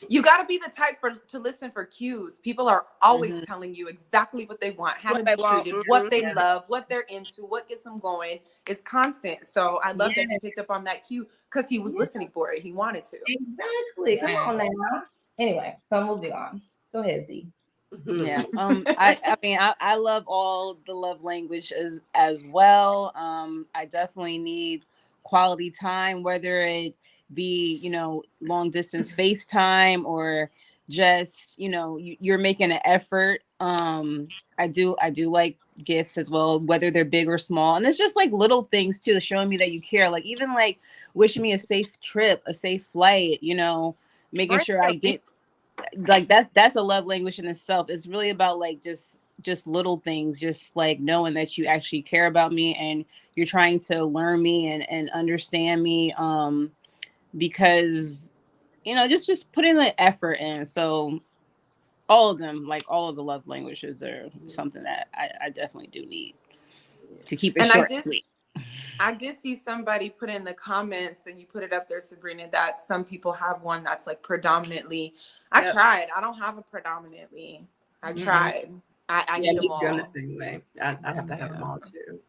you got to be the type to listen for cues. People are always telling you exactly what they want, how to be treated, what they love, what they're into, what gets them going. It's constant. So I love that he picked up on that cue because he was listening for it. He wanted to. Exactly. Come on now. Anyway, so moving on. Go ahead, Z. Yeah. I mean, I love all the love language as well. I definitely need quality time, whether it be, long distance FaceTime or just, you're making an effort. I do like gifts as well, whether they're big or small. And it's just like little things too, showing me that you care. Like even like wishing me a safe trip, a safe flight, making sure I get like that's a love language in itself. It's really about like just little things, just like knowing that you actually care about me and you're trying to learn me and understand me, because just putting the effort in. So all of them, like all of the love languages, are something that I definitely do need to keep it And short and sweet. I did see somebody put in the comments, and you put it up there, Sabrina, that some people have one that's like predominantly. I tried. I don't have a predominantly. I tried. I need them all. I'm the same way. I have to have them all too.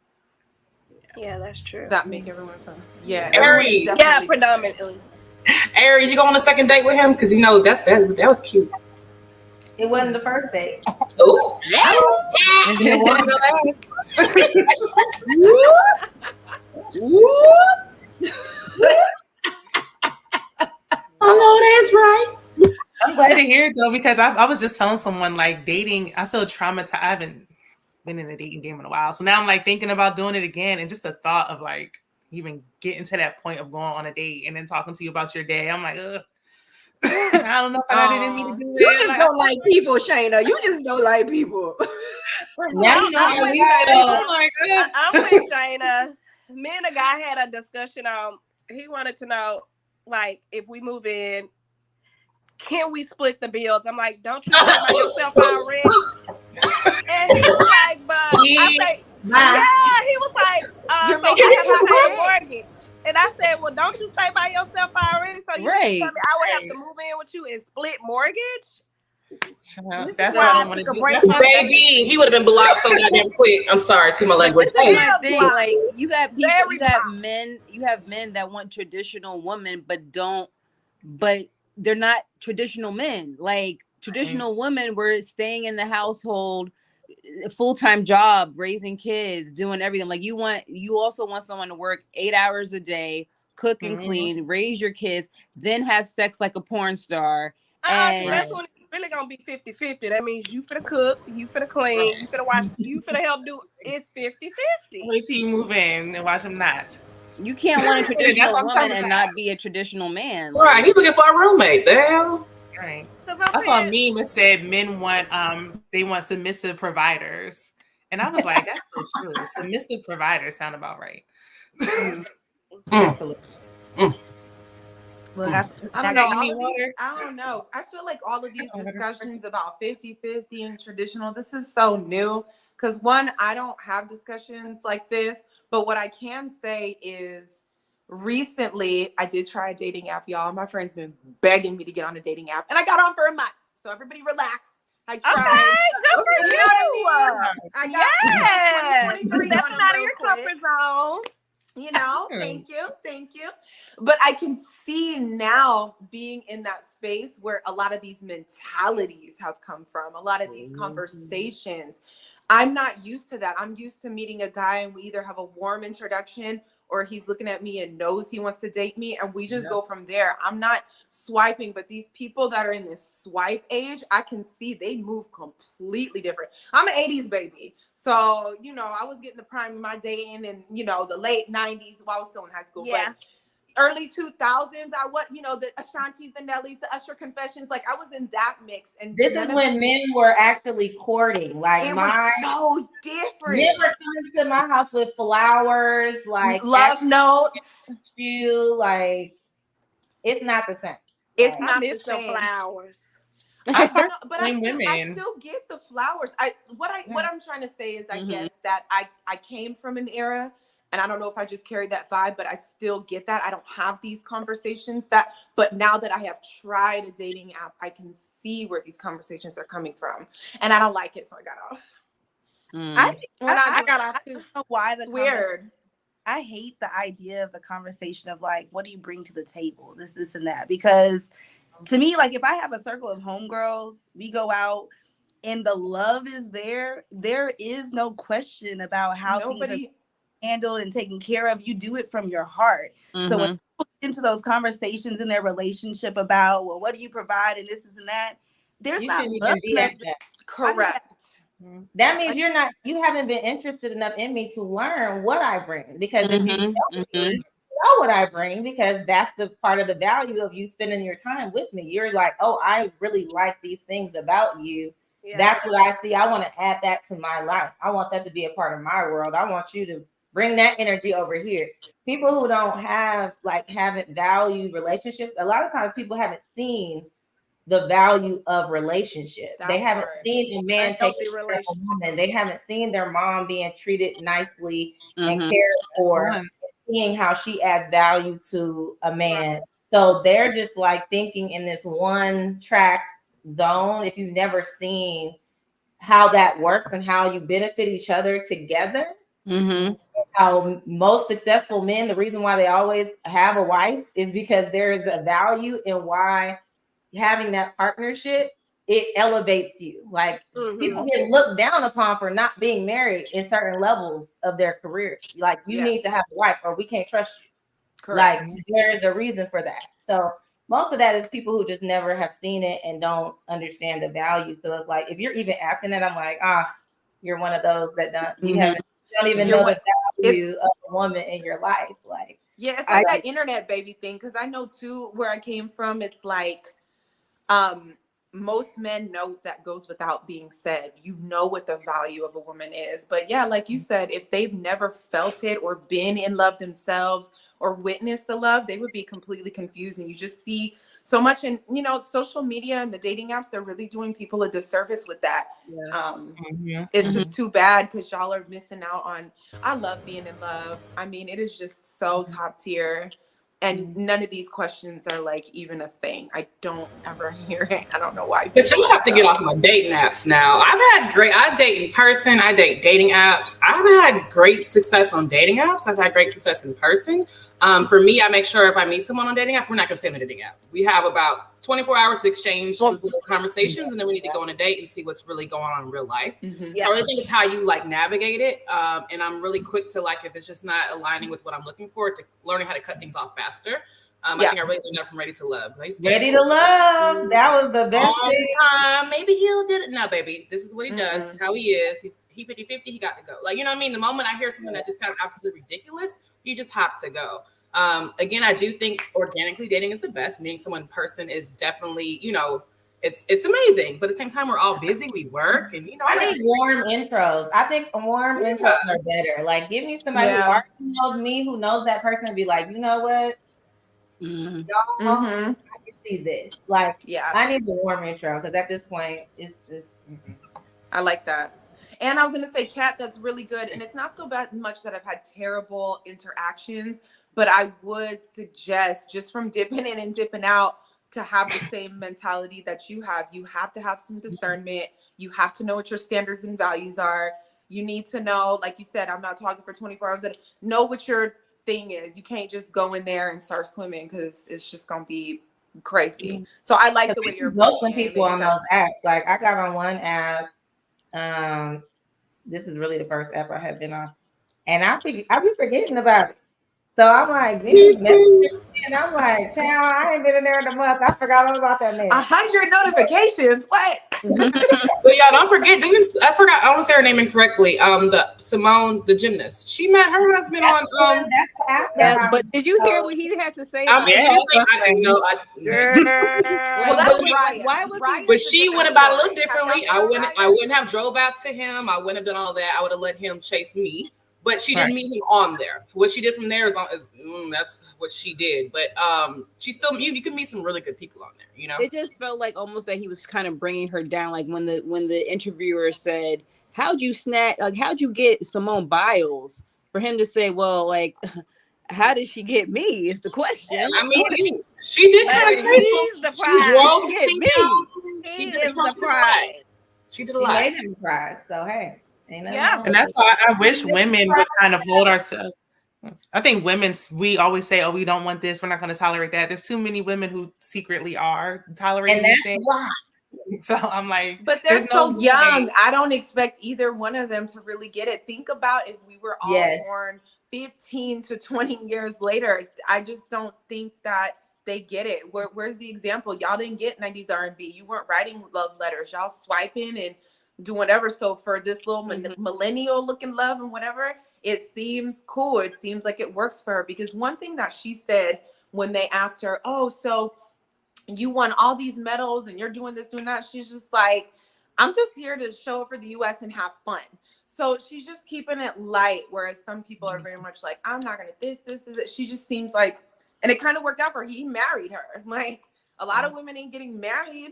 Yeah, that's true. Does that make everyone fun? Yeah. Aries. Yeah, predominantly. Aries, you go on a second date with him? Because that was cute. It wasn't the first date. Oh, It wasn't oh, that's right. glad to hear it though, because I was just telling someone like dating, I feel traumatized. I haven't been in a dating game in a while. So now I'm like thinking about doing it again. And just the thought of like even getting to that point of going on a date and then talking to you about your day. I'm like, ugh. I don't know if I didn't mean to do it. You just don't like people, Shayna. You just don't like people. Now you know how we feel. I'm with Shayna. Me and a guy had a discussion on. He wanted to know, like, if we move in, can we split the bills? I'm like, don't you think about yourself already? And he was like, but I say, yeah. He was like, You're so making I have it to pay a happen. mortgage. And I said, well, don't you stay by yourself already? So you Right. tell me I would have to move in with you and split mortgage? That's why I don't want to do it. That's why Baby, he would have been blocked so goddamn quick. I'm sorry, excuse my language. This is my Yeah, thing. blocked. Like you got people, Very you got blocked. men, you have men that want traditional women, but they're not traditional men. Like traditional women were staying in the household, full-time job, raising kids, doing everything. Like you also want someone to work 8 hours a day, cook and clean, raise your kids, then have sex like a porn star. And that's when it's really gonna be 50-50. That means you finna cook, you finna clean, you finna wash, you finna help do. It's 50-50. wait till you move in and watch him not. you can't want a traditional what I'm woman talking and about. not be a traditional man. Right, he's looking for a roommate. The hell? Right. Because I'm I saw a saying, meme that said men want they want submissive providers. And I was like, that's so true. Submissive providers sound about right. Well, I don't know. I don't know. I feel like all of these discussions about 50-50 and traditional, this is so new. Because one, I don't have discussions like this. But what I can say is recently I did try a dating app, y'all. My friend's been begging me to get on a dating app. And I got on for a month. So everybody relax. I tried. okay, good for You you. know what I mean? I got Yes, 2023 stepping on out of real your quick. comfort zone. You know, thank you. But I can see now being in that space where a lot of these mentalities have come from, a lot of these conversations. I'm not used to that. I'm used to meeting a guy and we either have a warm introduction or he's looking at me and knows he wants to date me and we just go from there. I'm not swiping, but these people that are in this swipe age, I can see they move completely different. I'm an 80s baby. So, you know, I was getting the prime of my dating in, you know, the late 90s while I was still in high school. Yeah. But early 2000s, the Ashantis, the Nellies, the Usher Confessions, like I was in that mix. And this is when men were actually courting. Like it was so different. Men were coming to my house with flowers, like love notes. You like, it's not the same. It's I not miss the same. flowers. But I still get the flowers. What I'm trying to say is I guess that I came from an era, and I don't know if I just carried that vibe, but I still get that. I don't have these conversations but now that I have tried a dating app, I can see where these conversations are coming from. And I don't like it, so I got off. I got off too. I don't know why it's weird. I hate the idea of the conversation of like, what do you bring to the table? This, and that. Because to me, like if I have a circle of homegirls, we go out and the love is there. There is no question about how things are handled and taken care of. You do it from your heart. So when people get into those conversations in their relationship about, well, what do you provide and this and that, there's not love. Correct. That means you haven't been interested enough in me to learn what I bring. Because if you know what I bring, because that's the part of the value of you spending your time with me. You're like, oh, I really like these things about you. Yeah. That's what I see. I want to add that to my life. I want that to be a part of my world. I want you to bring that energy over here. People who haven't valued relationships, a lot of times people haven't seen the value of relationship. They haven't seen a man take care of a woman. They haven't seen their mom being treated nicely and cared for, and seeing how she adds value to a man. So they're just like thinking in this one track zone. If you've never seen how that works and how you benefit each other together, how most successful men, the reason why they always have a wife is because there is a value in why having that partnership, it elevates you. Like people get looked down upon for not being married in certain levels of their career. Like you need to have a wife or we can't trust you. Correct. Like there is a reason for that. So most of that is people who just never have seen it and don't understand the value. So it's like, if you're even asking it, I'm like, you're one of those that you don't even know the value of a woman in your life. Like, yeah, it's like that internet baby thing. Because I know too, where I came from, it's like, most men know that goes without being said. You know what the value of a woman is. But yeah, like you said, if they've never felt it or been in love themselves or witnessed the love, they would be completely confused. And you just see so much in, social media and the dating apps, they're really doing people a disservice with that. Yes. It's just too bad because y'all are missing out on, I love being in love. I mean, it is just so top tier. And none of these questions are like even a thing. I don't ever hear it. I don't know why. But you have to get off my dating apps now. I date in person. I date dating apps. I've had great success on dating apps. I've had great success in person. For me, I make sure if I meet someone on dating app, we're not going to stay on the dating app. We have about 24 hours to exchange those little conversations, and then we need to go on a date and see what's really going on in real life. So I really think it's how you like navigate it. And I'm really quick to like, if it's just not aligning with what I'm looking for, to learning how to cut things off faster. I think I really learned that from Ready to Love. Ready to Love. That was the best all the time. Maybe he'll did it. No, baby. This is what he does. This is how he is. He 50-50. He got to go. Like, you know what I mean? The moment I hear something that just sounds absolutely ridiculous, you just have to go. Again, I do think organically dating is the best. Meeting someone in person is definitely, it's amazing. But at the same time, we're all busy. We work, and I need warm intros. I think warm intros are better. Like, give me somebody who already knows me, who knows that person, and be like, you know what? Y'all, I can see this. Like, I need the warm intro because at this point, it's I like that. And I was gonna say, Kat, that's really good. And it's not so bad much that I've had terrible interactions, but I would suggest, just from dipping in and dipping out, to have the same mentality that you have. You have to have some discernment. You have to know what your standards and values are. You need to know, like you said, I'm not talking for 24 hours. Know what your thing is. You can't just go in there and start swimming because it's just gonna be crazy. So I like the way you're ghosting people on those apps. Like, I got on one app. This is really the first app I have been on, and I be forgetting about it. So I'm like, and I'm like, child, I ain't been in there in a month. I forgot all about that man. 100 notifications. What? But y'all don't forget, I forgot, I want to say her name incorrectly. The Simone, the gymnast. She met her husband on that's the app. But did you hear what he had to say? Well, that's why was he? But she went about it a little differently. I wouldn't have drove out to him. I wouldn't have done all that. I would have let him chase me. But she didn't meet him on there. What she did from there is that's what she did. But she still, you can meet some really good people on there. It just felt like almost that he was kind of bringing her down. Like when the interviewer said, "How'd you get Simone Biles?" For him to say, "Well, like, how did she get me?" is the question. I mean, she did kind of he's the prize. She did the prize. She did a lot. She made him prize. So hey. And that's why I wish women would kind of hold ourselves. I think we always say, "Oh, we don't want this. We're not going to tolerate that." There's too many women who secretly are tolerating these things. Why. So I'm like, but they're so young. I don't expect either one of them to really get it. Think about if we were all born 15 to 20 years later. I just don't think that they get it. Where's the example? Y'all didn't get 90s R&B. You weren't writing love letters. Y'all swiping and do whatever. So for this little millennial looking love and whatever, it seems cool. It seems like it works for her, because one thing that she said when they asked her, "Oh, so you won all these medals and you're doing this, doing that," she's just like, "I'm just here to show up for the US and have fun." So she's just keeping it light. Whereas some people are very much like, "I'm not going to this is it." She just seems like, and it kind of worked out for her. He married her. Like, a lot of women ain't getting married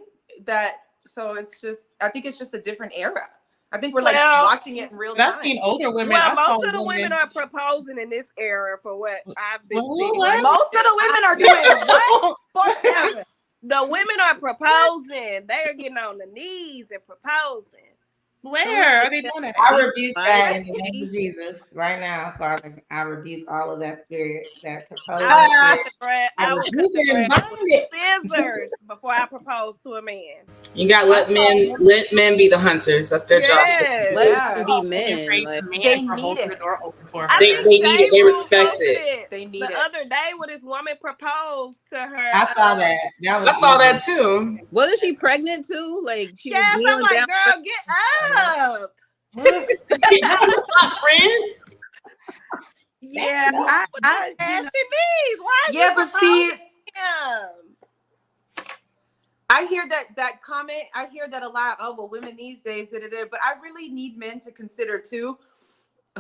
so it's just, I think it's just a different era. I think we're like watching it in real time. I've seen older women. Well, most of the women are proposing in this era, for what I've been seeing. Most of the women are doing what? The women are proposing. They are getting on the knees and proposing. Where are they doing that? I at? rebuke that in the name of Jesus right now, Father. I rebuke all of that spirit, that proposing spirit. I would cut the grass with scissors before I propose to a man. You got to let men be the hunters. That's their job. Let them be You men. praise Like, the man They for need holding it. the door open for her. I think They need it. They J. Rule respect posted it. They need the it. other day when this woman proposed to her. I saw that. I saw that too. wasn't she pregnant too? Like she was Yes, I'm kneeling like, down. girl, get up. Friend. Yeah, What the you ass know, she bees? Why is Yeah, you but see, proposing to him? I hear that comment. I hear that a lot. Oh, well, women these days, but I really need men to consider too.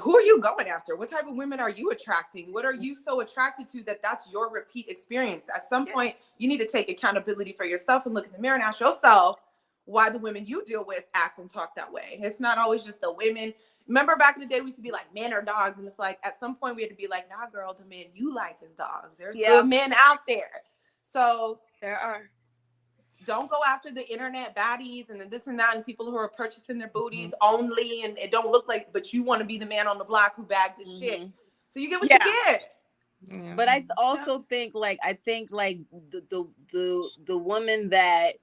Who are you going after? What type of women are you attracting? What are you so attracted to that's your repeat experience? At some point, you need to take accountability for yourself and look in the mirror and ask yourself why the women you deal with act and talk that way. It's not always just the women. Remember back in the day, we used to be like, men are dogs. And it's like, at some point we had to be like, nah, girl, the men you like is dogs. There's good men out there. So there are. Don't go after the internet baddies and this and that and people who are purchasing their booties only and it don't look like, but you want to be the man on the block who bagged this shit. So you get what you get. Yeah. But I also think like the women that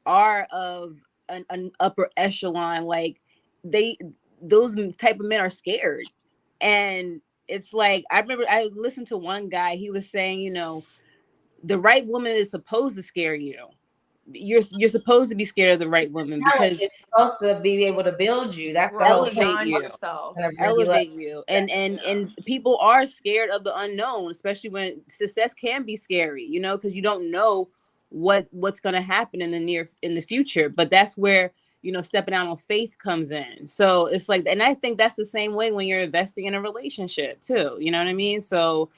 are of an upper echelon, like those type of men are scared. And it's like, I remember I listened to one guy, he was saying, you know, the right woman is supposed to scare you. You're supposed to be scared of the right woman because it's supposed to be able to build you. That's the elevate you, elevate you. you. And people are scared of the unknown, especially when success can be scary, you know, because you don't know what's going to happen in the future. But that's where, you know, stepping out on faith comes in. So it's like, and I think that's the same way when you're investing in a relationship too. You know what I mean? So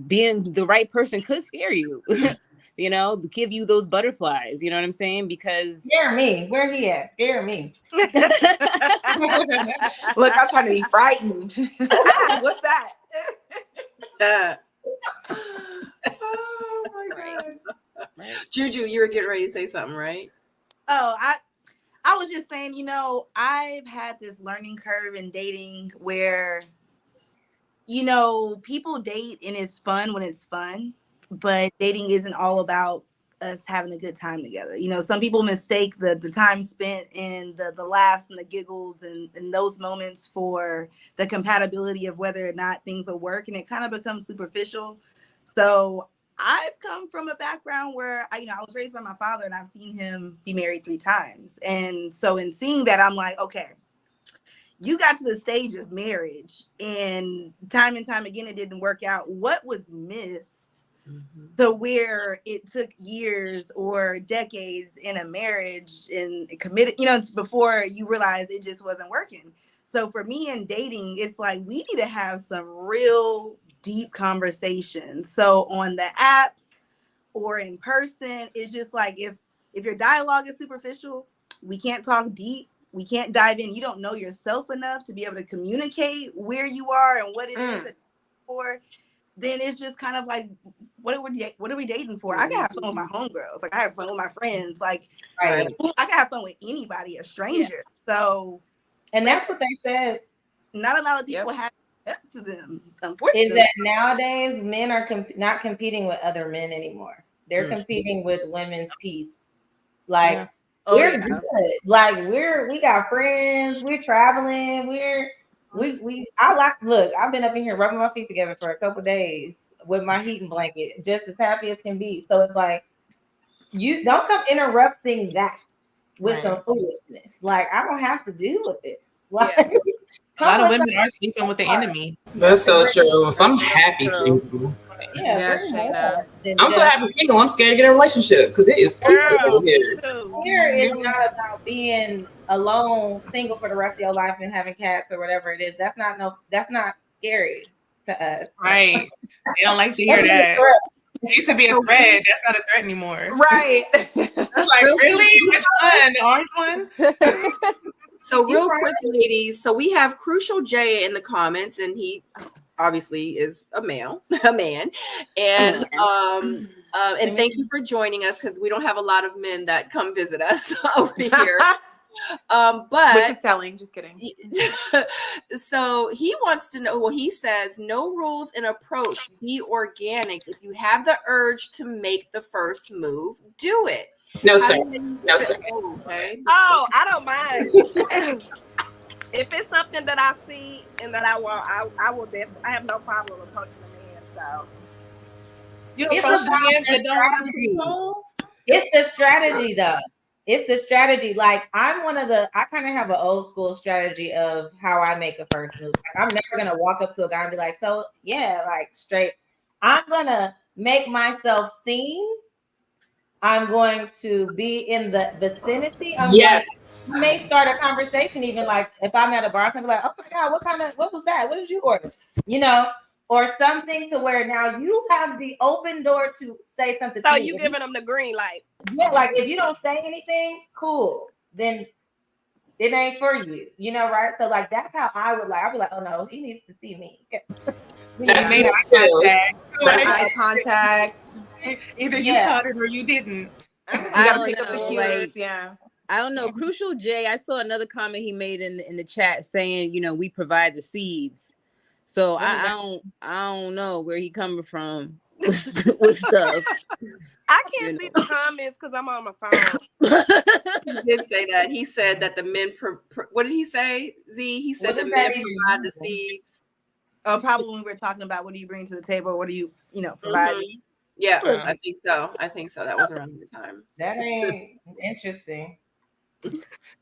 being the right person could scare you. You know, give you those butterflies, you know what I'm saying? Because scare me. Where he at? Scare me. Look, I was trying to be frightened. What's that? Oh my God. Juju, you were getting ready to say something, right? Oh, I was just saying, you know, I've had this learning curve in dating where, you know, people date and it's fun when it's fun, but dating isn't all about us having a good time together. You know, some people mistake the time spent and the laughs and the giggles and those moments for the compatibility of whether or not things will work, and it kind of becomes superficial. So I've come from a background where I was raised by my father and I've seen him be married 3 times. And so in seeing that, I'm like, okay, you got to the stage of marriage and time again, it didn't work out. What was missed to where it took years or decades in a marriage and committed, you know, before you realize it just wasn't working. So for me in dating, it's like we need to have some real deep conversations. So on the apps or in person, it's just like if your dialogue is superficial, we can't talk deep. We can't dive in. You don't know yourself enough to be able to communicate where you are and what it is that for. Then it's just kind of like, what are we dating for? I can have fun with my homegirls. Like I have fun with my friends. Like I can have fun with anybody, a stranger. So, and that's what they said. Not a lot of people have up to them. Unfortunately, is that nowadays men are not competing with other men anymore. They're competing with women's peace. Like we're good. Like we got friends. We're traveling. Look, I've been up in here rubbing my feet together for a couple days with my heating blanket, just as happy as can be. So it's like, you don't come interrupting that with some foolishness. Like I don't have to deal with this. Like a lot of women are sleeping with the enemy. That's so true. So I'm happy single. Yeah, Shayna. I'm so happy single. I'm scared to get in a relationship because it is peaceful here. Here is not about being alone, single for the rest of your life and having cats or whatever it is. That's not scary to us. Right. They don't like to hear that. It used to be a threat. That's not a threat anymore. Right. That's like, really? Which one? The orange one? So real quick, ladies. So we have Crucial J in the comments, and he obviously is a man. And and thank you for joining us because we don't have a lot of men that come visit us over here. But which is telling. Just kidding. So he wants to know. Well, he says no rules in approach. Be organic. If you have the urge to make the first move, do it. No, How sir. do you No, feel- sir. Oh, okay. Oh, I don't mind. If it's something that I see and that I want, I will definitely. I have no problem approaching a man. So You It's approach about the man, the but don't want to strategy. propose. It's the strategy though. It's the strategy. Like I kind of have an old school strategy of how I make a first move. Like I'm never gonna walk up to a guy and be like, so yeah, like straight. I'm gonna make myself seen. I'm going to be in the vicinity. Yes. I may start a conversation, even like if I'm at a bar, something like, oh my God, what was that? What did you order? You know, or something to where now you have the open door to say something to me. you giving them the green light. Yeah, like if you don't say anything, cool, then it ain't for you, you know, right? So like that's how I'd be like, oh no, he needs to see me. That's Made me eye too. contact. That's Eye contact. Either you Yeah. caught it or you didn't. You I gotta don't pick up the know, cues. like, Yeah. I don't know. Crucial J, I saw another comment he made in the chat saying, you know, we provide the seeds. So I don't know where he coming from with stuff. I can't You see know. the comments because I'm on my phone. He did say that. He said that the men. What did he say? Z. He said What the does men that even provide the mean? seeds. Probably when we were talking about what do you bring to the table, what do you provide. Mhm. Yeah, I think so. That was around the time. That ain't interesting.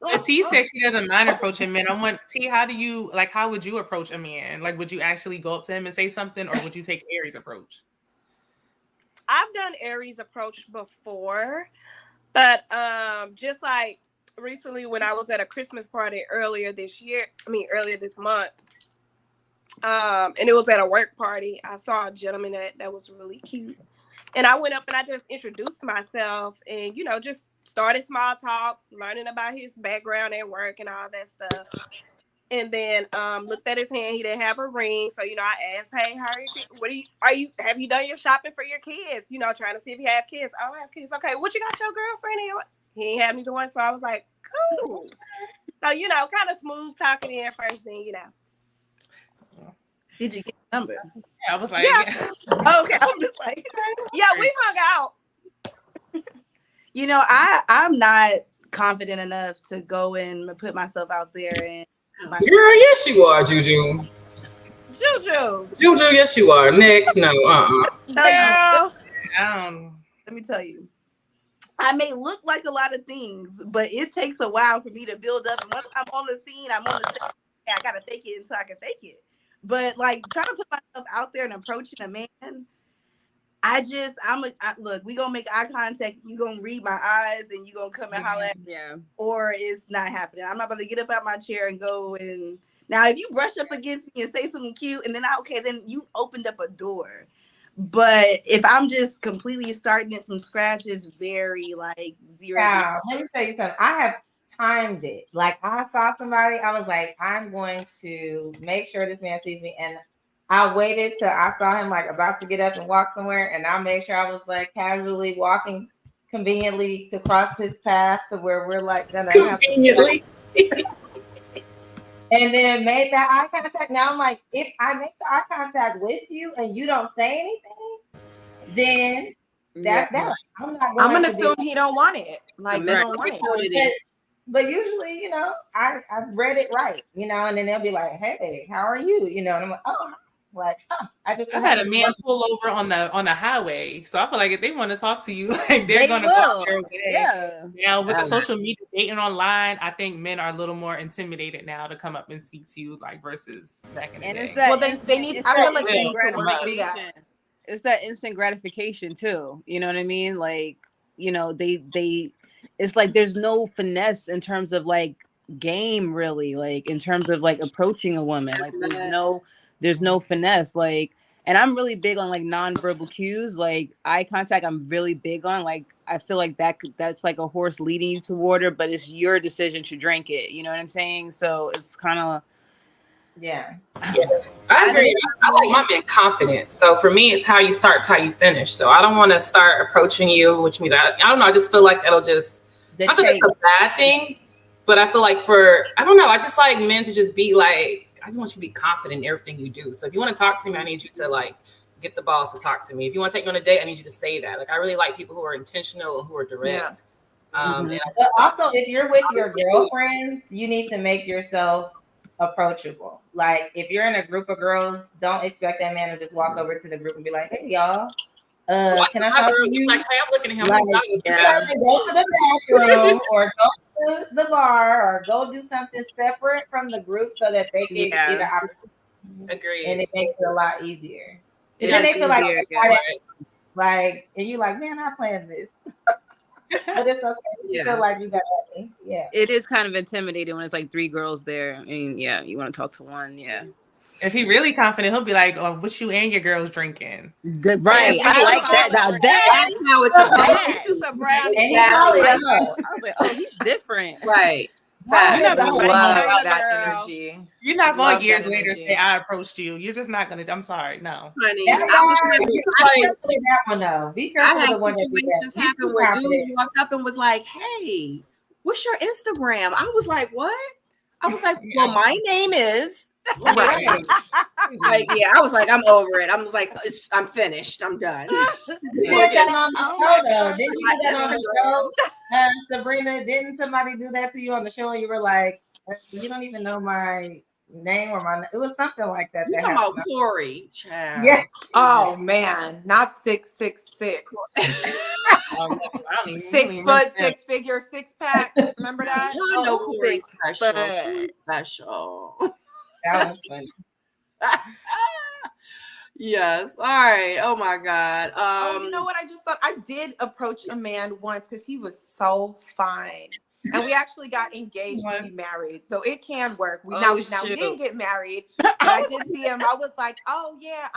But T said she doesn't mind approaching men. I want T. How would you approach a man? Like, would you actually go up to him and say something, or would you take Aries approach? I've done Aries approach before, but just like recently when I was at a Christmas party earlier this month, and it was at a work party. I saw a gentleman that was really cute, and I went up and I just introduced myself, and just started small talk, learning about his background at work and all that stuff. And then looked at his hand. He didn't have a ring, so I asked, "Hey, how are you? Have you done your shopping for your kids? Trying to see if you have kids. Oh, I have kids. Okay, what you got your girlfriend in? He ain't have me doing, so I was like, cool. So kind of smooth talking in first, then Did you get the number? Yeah, I was like, Yeah. Okay, I'm just like, Yeah, we hung out. I'm not confident enough to go and put myself out there and Girl, yes you are, Juju. Juju, Yes you are. Next, no, girl. Let me tell you. I may look like a lot of things, but it takes a while for me to build up. And once I'm on the scene, I gotta fake it until I can fake it. But like trying to put myself out there and approaching a man, look, we gonna make eye contact. You gonna read my eyes and you gonna come and holler at me, Yeah. or it's not happening. I'm not gonna get up out my chair and go and now if you brush up against me and say something cute and then then you opened up a door. But if I'm just completely starting it from scratch, it's very like zero. Wow, let me tell you something. I have timed it. Like I saw somebody, I was like, I'm going to make sure this man sees me. And I waited till I saw him like about to get up and walk somewhere. And I made sure I was like casually walking conveniently to cross his path to where we're like gonna conveniently. And then made that eye contact. Now I'm like, if I make the eye contact with you and you don't say anything, then that's that. I'm gonna assume he don't want it. Like He don't want it. But usually, I've read it right, and then they'll be like, "Hey, how are you?" And I'm like, "Oh, like, I just." I've had a man pull over on the highway, so I feel like if they want to talk to you, like They gonna will. go their way. Yeah. Now with the social media dating online, I think men are a little more intimidated now to come up and speak to you, like versus back in the day. It's that they need. I feel like they need to work through that. It's that instant gratification too. You know what I mean? Like, they it's like there's no finesse in terms of like game really, like in terms of like approaching a woman. Like there's no finesse. Like, and I'm really big on like nonverbal cues, like eye contact. I'm really big on, like, I feel like that's like a horse leading you to water, but it's your decision to drink it. You know what I'm saying? So it's kind of. Yeah. I agree. I like my men confident. So for me, it's how you start, it's how you finish. So I don't want to start approaching you, which means I don't know. I just feel like that'll just, not that it's a bad thing, But I feel like I don't know, I just like men to just be like, I just want you to be confident in everything you do. So if you want to talk to me, I need you to like get the balls to talk to me. If you want to take me on a date, I need you to say that. Like I really like people who are intentional and who are direct. And but also, if you're with your girlfriends, you need to make yourself approachable. Like if you're in a group of girls, don't expect that man to just walk over to the group and be like, "Hey, y'all, can I talk to you?" Like, hey, I'm looking at him. Like, yeah. Go to the bathroom or go to the bar or go do something separate from the group so that they can get an opportunity. Agreed. And it makes it a lot easier. It then is they feel easier, like, and you're like, man, I planned this. But it's okay. You feel like you got it. Yeah. It is kind of intimidating when it's like 3 girls there, and you want to talk to one. Yeah. If he really confident, he'll be like, "Oh, what you and your girls drinking?" Right. I like that. Now That's how it's And he probably I was like, oh, he's different. Right. You're not I gonna love that energy. You're not going Love years that later energy. say I approached you. You're just not gonna. I'm sorry, no. Honey, That's why be careful with that one though. Be I careful had with the one that do situations that. happen where dudes walked up and was like, "Hey, what's your Instagram?" I was like, "What?" I was like, "Well, my name is." Right. Like, yeah, I was like, I'm over it. I was like, I'm finished. I'm done. You did that on the show though. Didn't you do that on the show? Sabrina, didn't somebody do that to you on the show and you were like, you don't even know my name or my it was something like that. You talking about Corey, child. Yeah. Oh man, not 6'6". 6 foot, 6 figure, 6 pack. Remember that? I know Corey special. That was funny. Yes. All right. Oh my God. You know what? I just thought I did approach a man once because he was so fine. And we actually got engaged to be married. So it can work. We didn't get married. But I did see him. I was like, oh yeah,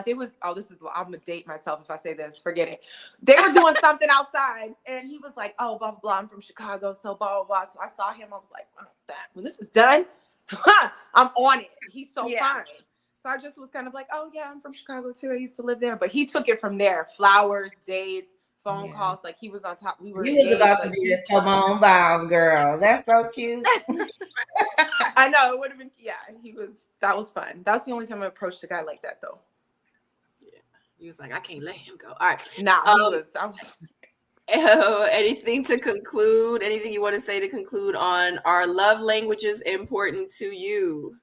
there was I'm gonna date myself if I say this, forget it. They were doing something outside and he was like, oh, blah, blah, blah, I'm from Chicago, so blah, blah, blah. So I saw him, I was like, oh, when this is done, I'm on it. He's so fine. So I just was kind of like, oh yeah, I'm from Chicago too. I used to live there. But he took it from there. Flowers, dates, phone calls. Like he was on top. We were was about to be a Simone Biles girl. That's so cute. I know it would have been. Yeah, that was fun. That's the only time I approached a guy like that though. Yeah, he was like, I can't let him go. All right, anything to conclude? Anything you want to say to conclude on our love languages important to you?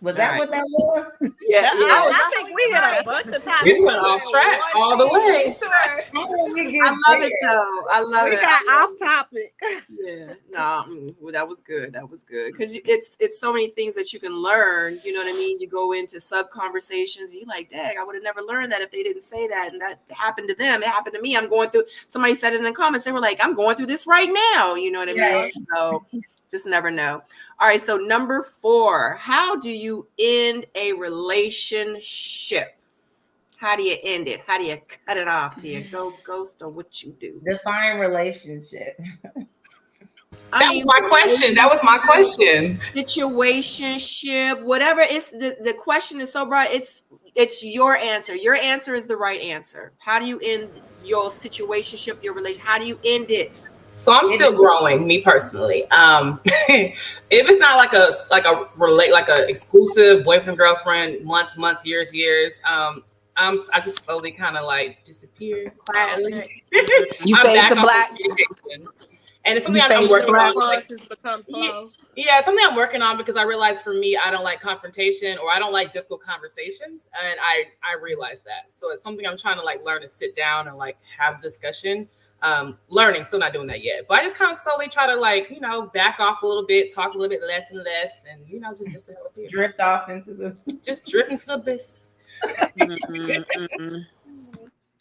Was that what that was? Yeah. I think we hit a bunch of times. We went off track all the way. I love it though. I love it. We got off topic. Yeah. No, well, that was good. That was good. Because it's so many things that you can learn. You know what I mean? You go into sub conversations and you're like, dang, I would have never learned that if they didn't say that. And that happened to them. It happened to me. I'm going through, somebody said it in the comments. They were like, I'm going through this right now. You know what I mean? So just never know. All right. So number 4, how do you end a relationship? How do you end it? How do you cut it off? Do you go ghost or what you do? Define relationship. That was my question. That was my question. Situationship, whatever. It's the question is so broad. It's your answer. Your answer is the right answer. How do you end your situationship, your relation? How do you end it? So I'm still growing, me personally. If it's not like a exclusive boyfriend girlfriend, months, years. I just slowly kind of like disappear quietly. You fade to black. And it's something I'm working on. Something I'm working on because I realize for me, I don't like confrontation or I don't like difficult conversations. And I realize that. So it's something I'm trying to like learn to sit down and like have discussion. Learning, still not doing that yet, but I just kind of slowly try to like, back off a little bit, talk a little bit less and less, and just to help you drift off into the abyss.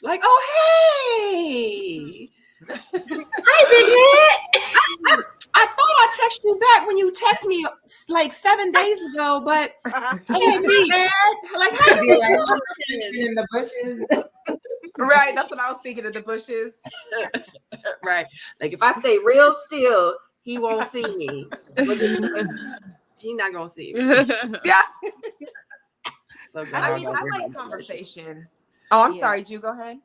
Like, oh hey, hi big head. I thought I texted you back when you text me like 7 days ago, but hey, be bad. Like, how you in the bushes? Right, that's what I was thinking of, the bushes. Right, like if I stay real still, he won't see me. He not gonna see me. Yeah. So good. I like conversation. Oh, I'm sorry, Ju, go ahead.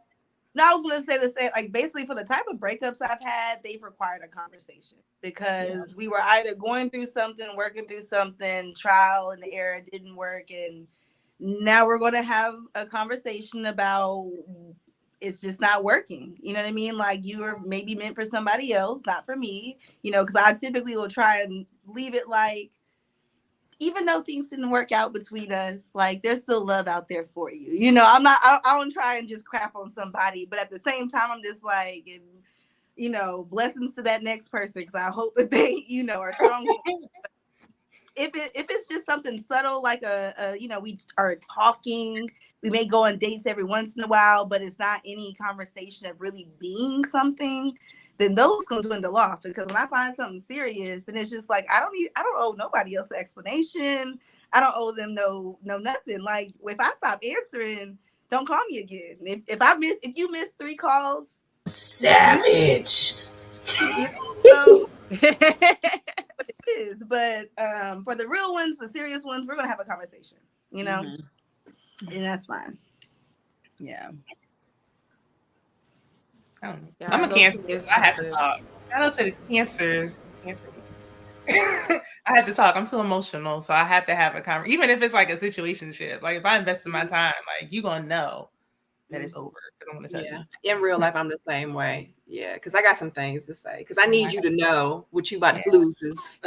No, I was going to say the same. Like, basically, for the type of breakups I've had, they've required a conversation because we were either going through something, working through something, trial and the error didn't work, and now we're going to have a conversation about it's just not working. You know what I mean? Like, you were maybe meant for somebody else, not for me. You know, because I typically will try and leave it like, even though things didn't work out between us, like there's still love out there for you. You know, I don't try and just crap on somebody, but at the same time, I'm just like, and, you know, blessings to that next person because I hope that they, you know, are strong. If it's just something subtle, like you know, we are talking, we may go on dates every once in a while, but it's not any conversation of really being something, then those can dwindle off. Because when I find something serious, and it's just like I don't owe nobody else an explanation. I don't owe them no nothing. Like if I stop answering, don't call me again. If you miss 3 calls, Savage. you know, so it is. But for the real ones, the serious ones, we're gonna have a conversation, you know, and that's fine. Yeah. I'm a Cancer, so I have to talk. I don't say the Cancers. Cancer. I have to talk. I'm too emotional, so I have to have a conversation. Even if it's like a situationship, like if I invest in my time, like you gonna know that it's over because I'm gonna tell you. In real life, I'm the same way. Yeah, because I got some things to say. Because I need you to know what you about to lose is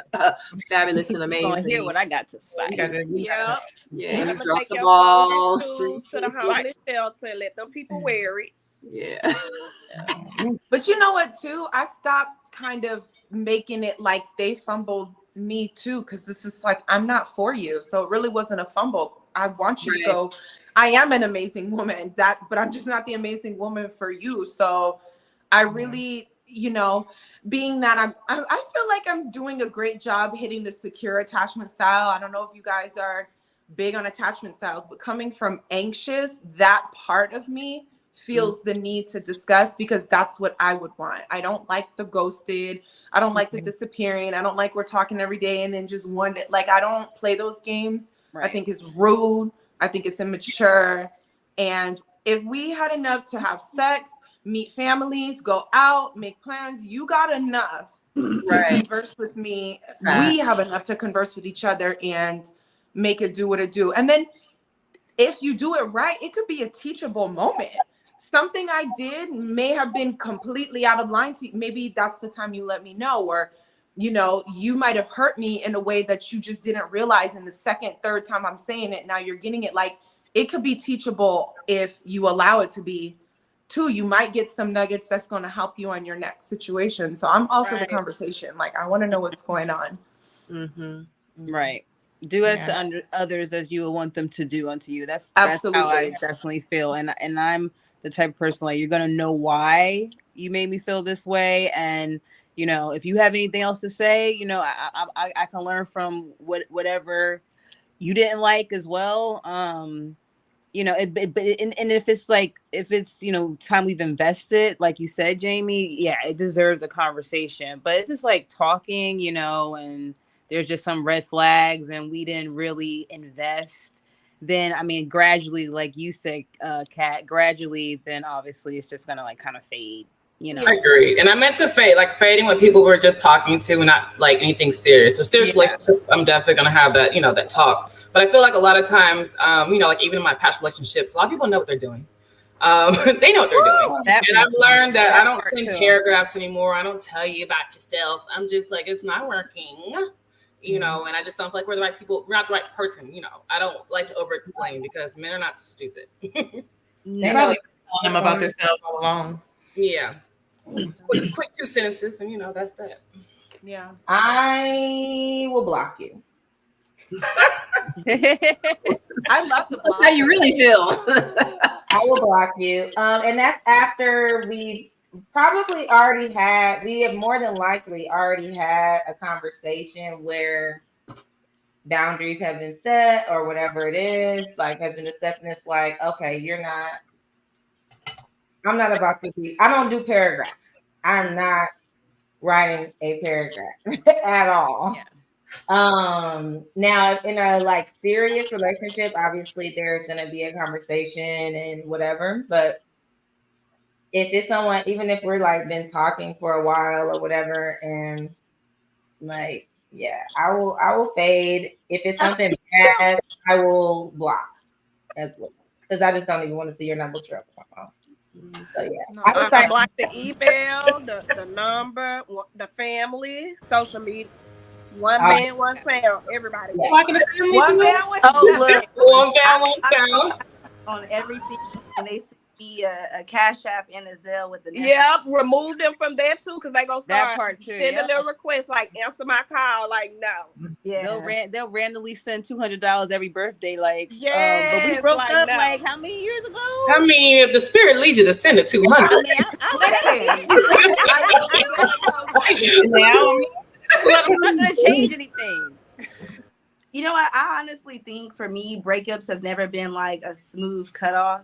fabulous and amazing. Gonna hear what I got to say. Yeah. Yeah, I'm you gonna dropped take the your ball. clothes to the homeless shelter and let them people wear it. Yeah. But you know what, too? I stopped kind of making it like they fumbled me, too, because this is like, I'm not for you. So it really wasn't a fumble. I want you to go. I am an amazing woman, but I'm just not the amazing woman for you. So I really, you know, being that I feel like I'm doing a great job hitting the secure attachment style. I don't know if you guys are big on attachment styles, but coming from anxious, that part of me feels the need to discuss because that's what I would want. I don't like the ghosted. I don't like the disappearing. I don't like we're talking every day and then just one day. Like I don't play those games. I think it's rude. I think it's immature. And if we had enough to have sex, meet families, go out, make plans, you got enough to converse with me. We have enough to converse with each other and make it do what it do. And then if you do it right, it could be a teachable moment. Something I did may have been completely out of line to you. Maybe that's the time you let me know, or, you know, you might have hurt me in a way that you just didn't realize. And the second, third time I'm saying it, now you're getting it. Like it could be teachable if you allow it to be. Too, you might get some nuggets that's going to help you on your next situation. So I'm all for the conversation. Like I want to know what's going on. Right. Do as to others as you would want them to do unto you. That's how I definitely feel. And I'm the type of person like you're gonna know why you made me feel this way. And you know, if you have anything else to say, you know, I can learn from whatever you didn't like as well. You know, and if it's you know time we've invested, like you said, Jamie, yeah, it deserves a conversation. But if it's like talking, you know, and there's just some red flags and we didn't really invest, then I mean gradually, like you said, Kat, gradually, then obviously it's just gonna like kind of fade, you know. I agree. And I meant to fade, like fading with people we're just talking to and not like anything serious. So serious relationship, I'm definitely gonna have that, you know, that talk. But I feel like a lot of times, you know, like even in my past relationships, a lot of people know what they're doing. They know what they're doing. And I've learned that I don't send paragraphs anymore. I don't tell you about yourself. I'm just like, it's not working. You know, and I just don't feel like we're the right people. We're not the right person. You know, I don't like to over explain because men are not stupid. They're probably telling them about themselves all along. Yeah. Quick 2 sentences, and you know, that's that. Yeah. I will block you. I love the block. How you really feel. I will block you. And that's after we probably already had, we have more than likely already had a conversation where boundaries have been set or whatever it is, like has been discussed. And it's like, okay, I'm not about to be, I don't do paragraphs. I'm not writing a paragraph at all. Now in a like serious relationship, obviously there's gonna be a conversation and whatever, but if it's someone, even if we're like been talking for a while or whatever, and like, yeah, I will fade. If it's something bad, I will block as well, because I just don't even want to see your number trip. So yeah, No, I would I say blocked the email, the number, the family, social media. One man, one sound. Everybody yeah. get Blocking the blocked. family one too? man was Oh, look, One I, down, one I down. on everything, and they send me a Cash App and a Zelle with the necessary. Yep, remove them from there too, because they gonna That start part too. send a Yeah. little request like answer my call. Like, no. Yeah, They'll randomly send $200 every birthday, like, but we Yes, broke like up no. like how many years ago? I mean, if the spirit leads you to send it 200. I mean, I'll Listen, pay. I will do it. Now, I mean, I'm not gonna change anything. you know what? I honestly think for me, breakups have never been like a smooth cutoff.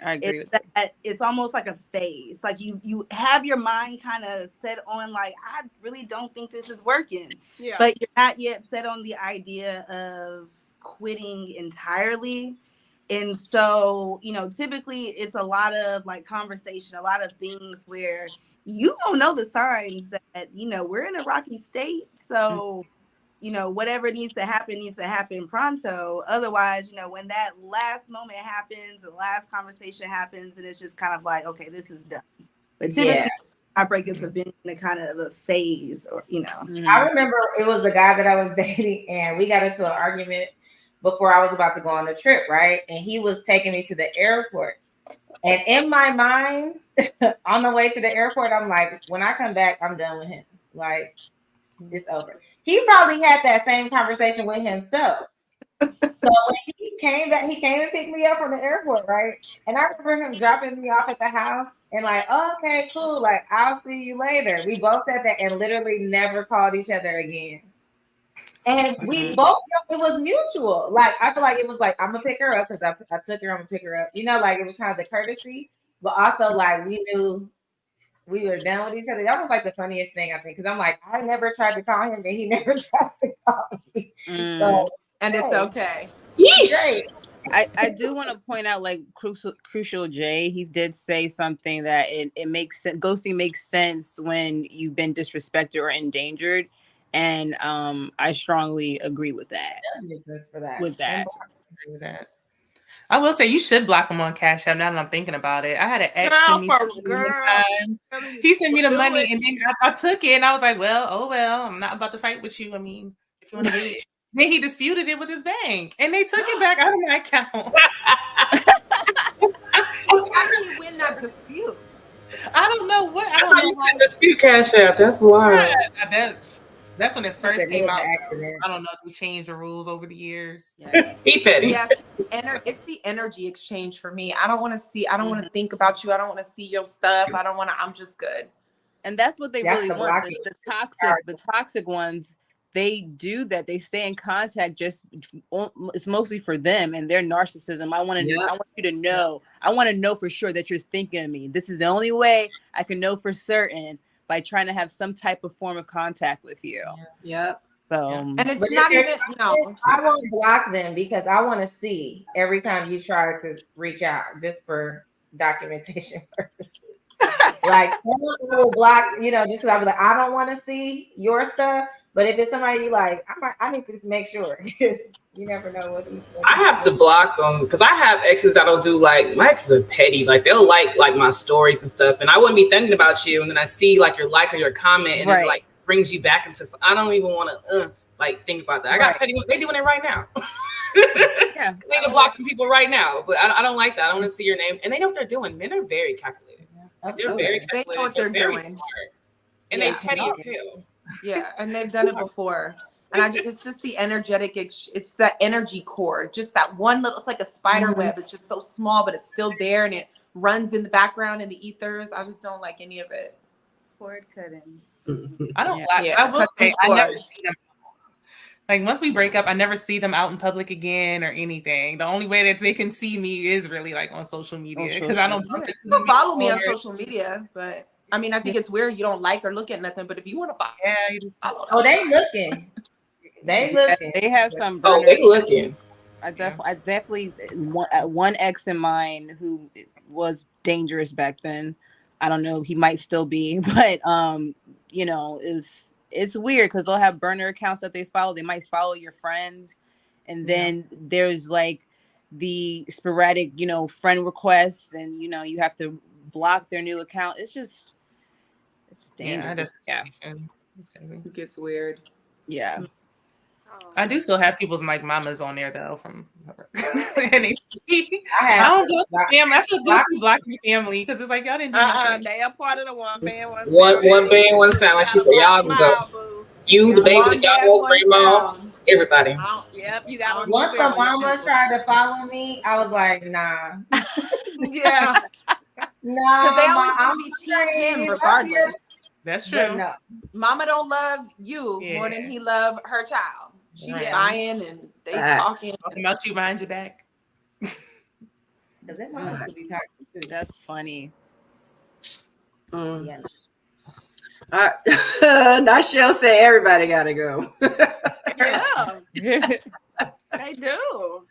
I agree It's with that. that it's almost like a phase. Like you have your mind kind of set on like I really don't think this is working, Yeah. but you're not yet set on the idea of quitting entirely. And so, typically it's a lot of like conversation, a lot of things where you don't know the signs that, we're in a rocky state. So, whatever needs to happen pronto. Otherwise, when that last moment happens, the last conversation happens, and it's just kind of like, okay, this is done. But typically, our breakups have been in a kind of a phase, or I remember it was the guy that I was dating, and we got into an argument before I was about to go on the trip, right? And he was taking me to the airport. And in my mind, on the way to the airport, I'm like, when I come back, I'm done with him. Like, it's over. He probably had that same conversation with himself. So when he came back, he came and picked me up from the airport, right? And I remember him dropping me off at the house and like, oh, okay, cool. Like, I'll see you later. We both said that and literally never called each other again. And we both, it was mutual. Like, I feel like it was like, I'm gonna pick her up because I took her, I'm gonna pick her up. Like it was kind of the courtesy, but also like we knew we were done with each other. That was like the funniest thing, I think, because I'm like, I never tried to call him, and he never tried to call me. So, And it's okay. great. I do want to point out, like, Crucial J, he did say something that it makes sense. Ghosting makes sense when you've been disrespected or endangered. And I strongly agree with that. For that. With that. I will say you should block him on Cash App now that I'm thinking about it. I had an ex send me he sent me the money and then I took it and I was like, well, I'm not about to fight with you. I mean, if you want to get it. Then he disputed it with his bank and they took it back out of my account. How did he win that dispute? I don't know what. I don't know. You can dispute Cash App. That's wild. Yeah, that's when it first came out. Accident. I don't know if we changed the rules over the years. Yeah. He petty. Yes, it's the energy exchange for me. I don't want to see. I don't want to think about you. I don't want to see your stuff. I don't want to. I'm just good. And that's what they That's really the want. blocking. The toxic ones, they do that. They stay in contact. It's mostly for them and their narcissism. I want you to know. I want to know for sure that you're thinking of me. This is the only way I can know for certain, by trying to have some type of form of contact with you. Yep. So, and it's not even I won't block them because I want to see every time you try to reach out, just for documentation purposes. Like, someone will block, just because I'll be like, I don't want to see your stuff. But if it's somebody you like, I need to make sure. You never know what I have to block them because I have exes that'll do like, my exes are petty. Like they'll like my stories and stuff, and I wouldn't be thinking about you, and then I see like your like or your comment, and it like brings you back into. I don't even want to like think about that. I got petty. They doing it right now. yeah, I need to block some people right now, but I don't like that. I don't want to see your name, and they know what they're doing. Men are very calculated. They're very calculated. They know what they're doing, smart. And they petty as hell. Yeah, and they've done it before. And it's just the energetic. It's that energy core. Just that one little. It's like a spider web. It's just so small, but it's still there, and it runs in the background in the ethers. I just don't like any of it. cord cutting. I don't. Yeah, I will say I never cords. see them. Like once we break up, I never see them out in public again or anything. The only way that they can see me is really like on social media because I don't. People follow me on social media, but I mean, I think it's weird you don't like or look at nothing. But if you want to follow, you just follow them. Oh, they looking. They looking. They have some. Oh, they looking. I definitely one ex in mine who was dangerous back then. I don't know, he might still be, but you know, it's weird because they'll have burner accounts that they follow. They might follow your friends, and then there's like the sporadic, you know, friend requests, and you know, you have to block their new account. It's just it's dangerous. Yeah, it's crazy. It gets weird. Yeah. I do still have people's like mamas on there though from and I I have don't block the family. I feel guilty blocking the family because it's like y'all didn't do nothing. They are part of the one band, one One band, one sound. Like she said, y'all can go. You, the baby, One the dad, dog, one grandma, sound. everybody. Yep, you got once the mama tried to follow me, I was like, nah. Yeah. Nah, Because they always I'm gonna be team him sorry. regardless. That's But true. no. Mama don't love you more than Yeah. he love her child. She's Right. buying and they Facts. talking. Talking about you behind your back. Because they mama could be talking too. That's funny. Yeah. Now she'll say everybody gotta go. Yeah. They do.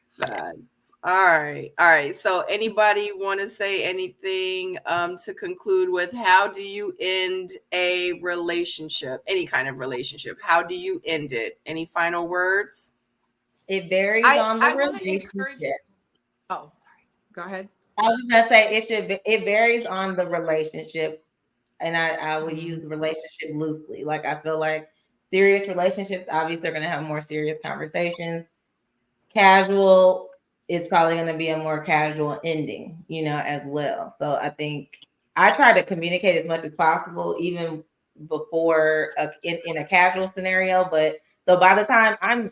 Facts. All right. So anybody want to say anything to conclude with? How do you end a relationship, any kind of relationship? How do you end it? Any final words? It varies I on the wanna encourage- relationship. Oh, sorry. Go ahead. I was just gonna say it varies on the relationship, and I would use the relationship loosely. Like I feel like serious relationships obviously are gonna have more serious conversations. Casual is probably gonna be a more casual ending, you know, as well. So I think I try to communicate as much as possible, even before in a casual scenario. But so by the time I'm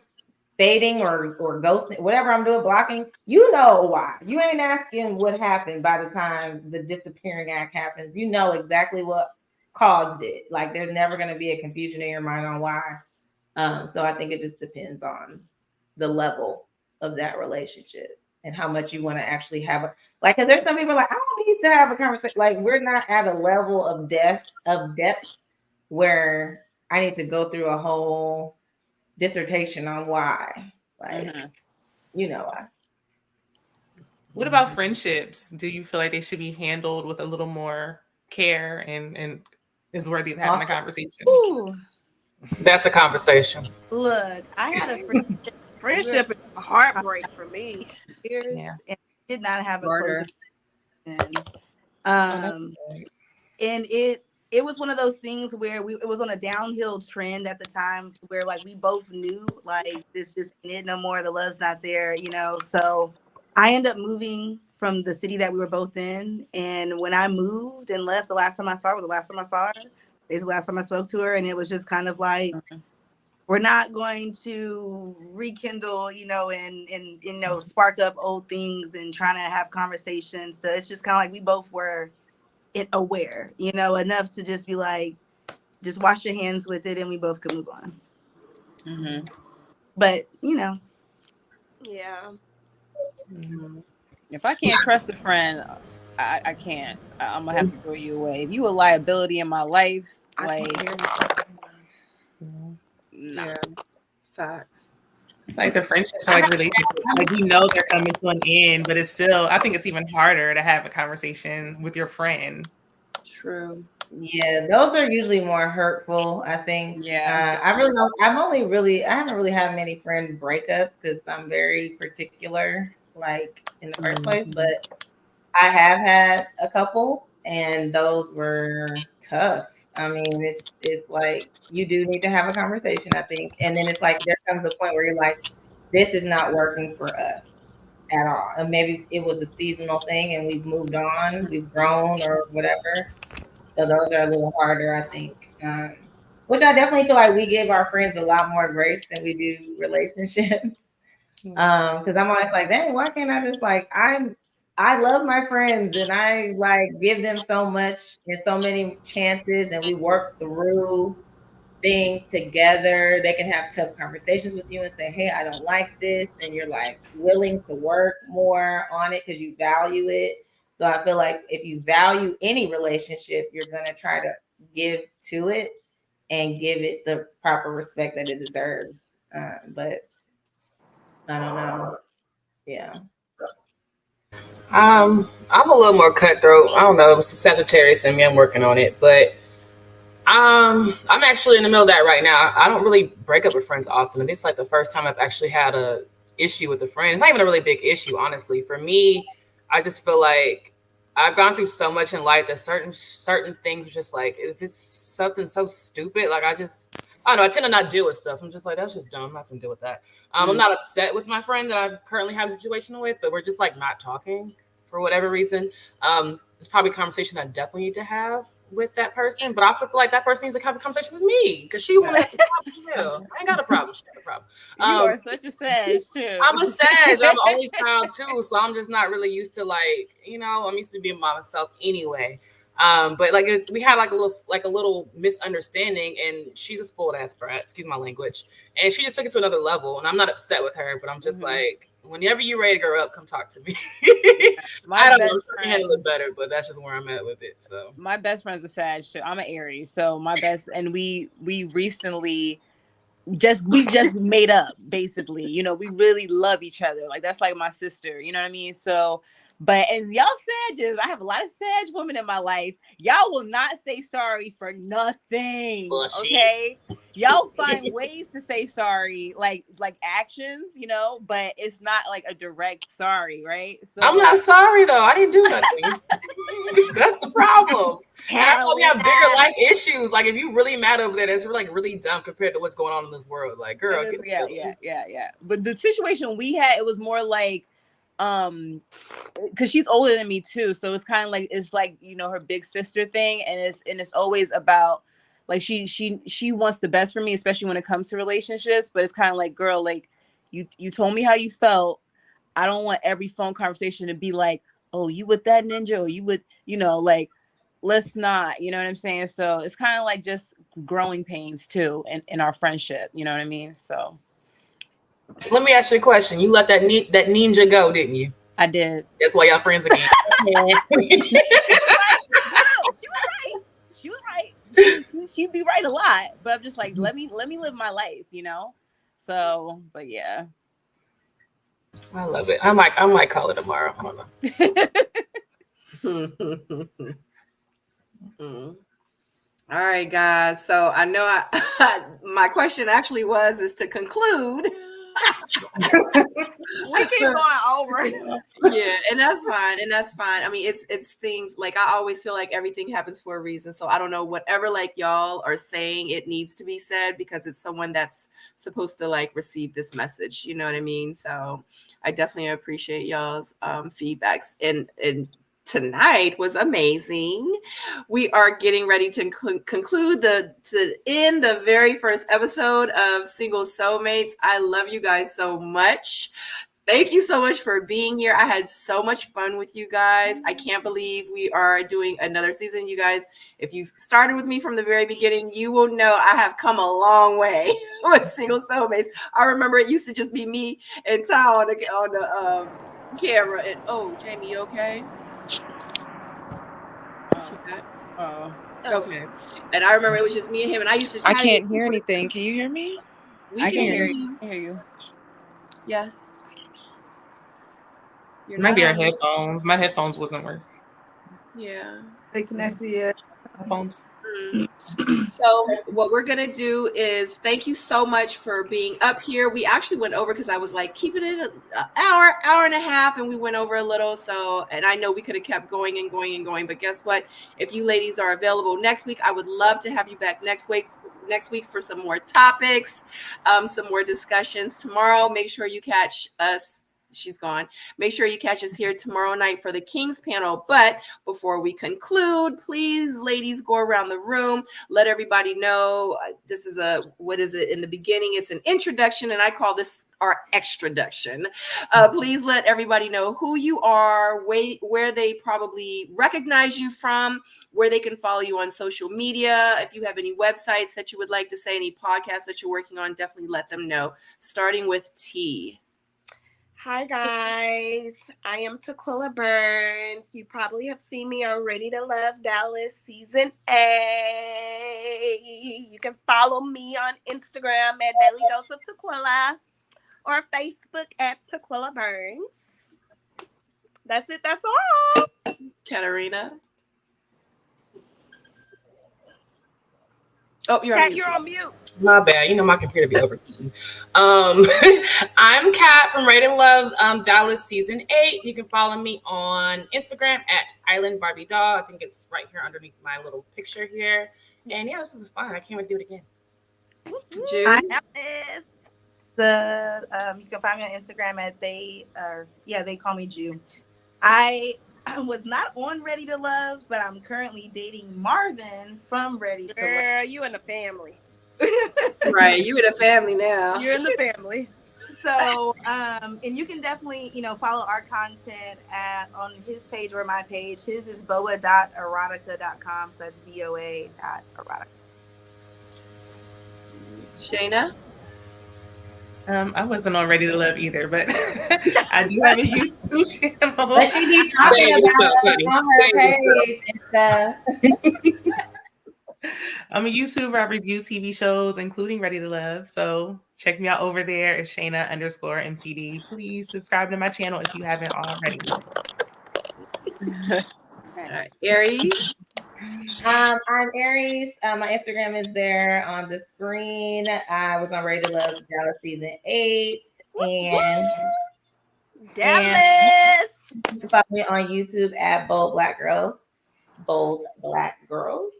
fading or ghosting, whatever I'm doing, blocking, you know why. You ain't asking what happened by the time the disappearing act happens. You know exactly what caused it. Like there's never going to be a confusion in your mind on why. So I think it just depends on the level of that relationship and how much you want to actually have a like. Because there's some people like I don't need to have a conversation. Like we're not at a level of depth where I need to go through a whole dissertation on why. Like, you know why. What about friendships? Do you feel like they should be handled with a little more care and is worthy of having a conversation? Ooh, That's a conversation. look, I had a Friendship is a heartbreak for me. years Yeah. and did not have a Murder. closing. That's And it was one of those things where it was on a downhill trend at the time to where like we both knew like this just ain't it no more, the love's not there, you know. So I ended up moving from the city that we were both in, and when I moved and left, the last time I saw her was the last time I saw her. It's the last time I spoke to her, and it was just kind of like we're not going to rekindle, you know, and you know, spark up old things and trying to have conversations. So it's just kind of like we both were aware, you know, enough to just be like, just wash your hands with it, and we both could move on. But you know, Yeah. If I can't trust a friend, I can't. I'm gonna have to throw you away. If you a liability in my life, like, nah. Yeah. Facts. like the friendships are like relationships. Like you know they're coming to an end, but it's still I think it's even harder to have a conversation with your friend. True. Yeah, those are usually more hurtful, I think. Yeah. I haven't really had many friend breakups because I'm very particular, like in the first place. But I have had a couple, and those were tough. I mean, it's like you do need to have a conversation, I think, and then it's like there comes a point where you're like, this is not working for us at all, and maybe it was a seasonal thing, and we've moved on, we've grown, or whatever. So those are a little harder, I think. Which I definitely feel like we give our friends a lot more grace than we do relationships. Because I'm always like, dang, why can't I just like I love my friends and I like give them so much and so many chances and we work through things together. They can have tough conversations with you and say, hey, I don't like this. And you're like willing to work more on it because you value it. So I feel like if you value any relationship, you're going to try to give to it and give it the proper respect that it deserves. But I don't know. Yeah. I'm a little more cutthroat. I don't know. It's the Sagittarius in me. I'm working on it, but I'm actually in the middle of that right now. I don't really break up with friends often. It's like the first time I've actually had a issue with a friend. It's not even a really big issue, honestly. For me, I just feel like I've gone through so much in life that certain things are just like if it's something so stupid, like I don't know. I tend to not deal with stuff. I'm just like that's just dumb. I'm not gonna deal with that. I'm not upset with my friend that I currently have a situation with, but we're just like not talking for whatever reason. It's probably a conversation I definitely need to have with that person, but I also feel like that person needs to have a conversation with me because she want to have a problem too. I ain't got a problem. She got a problem. You are such a Sag too. I'm a Sag. I'm the only child too, so I'm just not really used to like I'm used to being by myself anyway. But like we had like a little misunderstanding, and she's a spoiled ass brat. Excuse my language, and she just took it to another level. And I'm not upset with her, but I'm just like, whenever you're ready to grow up, come talk to me. I don't know. I'm trying to handle it better, but that's just where I'm at with it. So my best friend's a Sag too. I'm an Aries, so my best, and we recently we just made up basically. We really love each other. Like that's like my sister. You know what I mean? So, and y'all Sages, I have a lot of Sag women in my life. Y'all will not say sorry for nothing. Bullshit. Okay. Y'all find ways to say sorry, like actions, but it's not like a direct sorry, right? So I'm not sorry though. I didn't do nothing. That's the problem. And I know we have bigger life issues. Like if you really mad over that, it's like really dumb compared to what's going on in this world. Like, girl, yeah. But the situation we had, it was more like, because she's older than me too, so it's kind of like her big sister thing, and it's always about like she wants the best for me, especially when it comes to relationships. But it's kind of like, girl, like you told me how you felt. I don't want every phone conversation to be like, oh, you with that ninja, or you with like, let's not, you know what I'm saying? So it's kind of like just growing pains too in our friendship, you know what I mean? So let me ask you a question. You let that ninja go, didn't you? I did. That's why y'all friends again. She was right. No, she was right. She'd be right a lot, but I'm just like, let me live my life, So, but yeah. I love it. I might call it tomorrow. I don't know. All right, guys. So I know my question actually is to conclude. We keep going over. Yeah, and that's fine. I mean, it's things like I always feel like everything happens for a reason. So I don't know, whatever like y'all are saying, it needs to be said because it's someone that's supposed to like receive this message. You know what I mean? So I definitely appreciate y'all's feedbacks and tonight was amazing. We are getting ready to conclude to end the very first episode of Single Soulmates. I love you guys so much. Thank you so much for being here. I had so much fun with you guys. I can't believe we are doing another season. You guys, if you started with me from the very beginning, you will know I have come a long way with Single Soulmates. I remember it used to just be me and Ty on the camera. And Jamie, you okay? Okay. And I remember it was just me and him, and I used to. I can't hear anything. Can you hear me? I can hear you. I hear you. Yes. Maybe our headphones. My headphones wasn't working. Yeah. They connect to your headphones. So what we're gonna do is thank you so much for being up here. We actually went over because I was like keeping it an hour and a half, and we went over a little. So, and I know we could have kept going and going and going, but guess what? If you ladies are available next week, I would love to have you back next week for some more topics, some more discussions. Tomorrow, make sure you catch us. She's gone. Make sure you catch us here tomorrow night for the King's panel. But before we conclude, please, ladies, go around the room. Let everybody know this is in the beginning, it's an introduction, and I call this our extraduction. Please let everybody know who you are, where they probably recognize you from, where they can follow you on social media. If you have any websites that you would like to say, any podcasts that you're working on, definitely let them know. Starting with T. Hi guys, I am Tequila Burns. You probably have seen me on Ready to Love Dallas Season 8. You can follow me on Instagram at Daily Dose of Tequila or Facebook at Tequila Burns. That's it. That's all. Katarina. Oh, you're on Kat, mute. you're on mute. My bad. You know my computer be overheating. I'm Kat from Rated Love Dallas Season 8. You can follow me on Instagram at Island Barbie Doll. I think it's right here underneath my little picture here. And yeah, this is fun. I can't wait to do it again. June. Alice. You can find me on Instagram at they call me Jew. I was not on Ready to Love, but I'm currently dating Marvin from Ready to Love. Girl, you in the family. Right, you in a family now. You're in the family. So, and you can definitely, follow our content on his page or my page. His is boa.erotica.com. So that's boa.erotica. Shayna. I wasn't on Ready to Love either, but I do have a YouTube channel. But she be talking about us on her page and stuff. I'm a YouTuber. I review TV shows, including Ready to Love. So check me out over there. It's Shayna_MCD. Please subscribe to my channel if you haven't already. All right, Aries. I'm Aries. My Instagram is there on the screen. I was on Ready to Love Dallas Season 8. And Dallas. you can follow me on YouTube at Bold Black Girls. Bold Black Girls.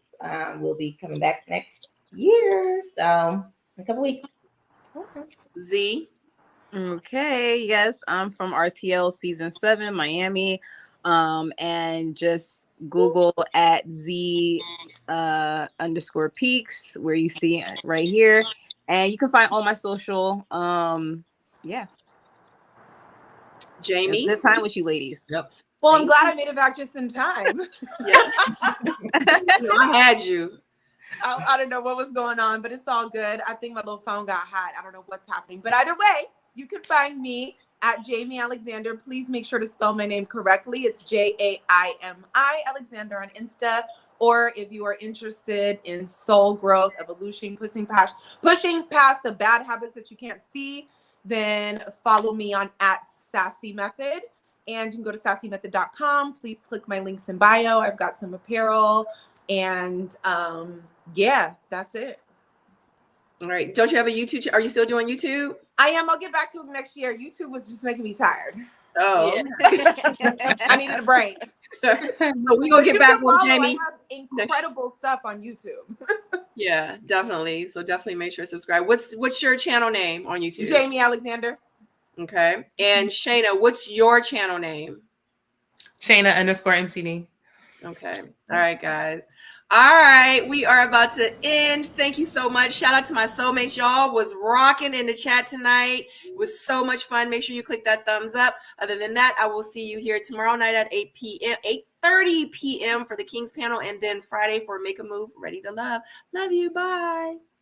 We'll be coming back next year. So in a couple weeks. Z. Okay, yes, I'm from RTL Season 7, Miami. And just Google at Z underscore peaks, where you see it right here. And you can find all my social. Yeah. Jamie. Good time with you ladies. Yep. Well, I'm glad I made it back just in time. Yes. I had you. I don't know what was going on, but it's all good. I think my little phone got hot. I don't know what's happening. But either way, you can find me at Jamie Alexander. Please make sure to spell my name correctly. It's Jaimi Alexander on Insta. Or if you are interested in soul growth, evolution, pushing past the bad habits that you can't see, then follow me on at Sassy Method. And you can go to sassymethod.com. Please click my links in bio. I've got some apparel. And yeah, that's it. All right. Don't you have a YouTube? Are you still doing YouTube? I am. I'll get back to it next year. YouTube was just making me tired. Oh. Yeah. I needed a break. So we're going to get back on Jamie. I have incredible stuff on YouTube. Yeah, definitely. So definitely make sure to subscribe. What's your channel name on YouTube? Jamie Alexander. Okay. And Shayna, what's your channel name? Shayna_MCD. Okay. All right, guys. All right. We are about to end. Thank you so much. Shout out to my soulmates. Y'all was rocking in the chat tonight. It was so much fun. Make sure you click that thumbs up. Other than that, I will see you here tomorrow night at 8:30 p.m. for the King's panel. And then Friday for Make a Move, Ready to Love. Love you. Bye.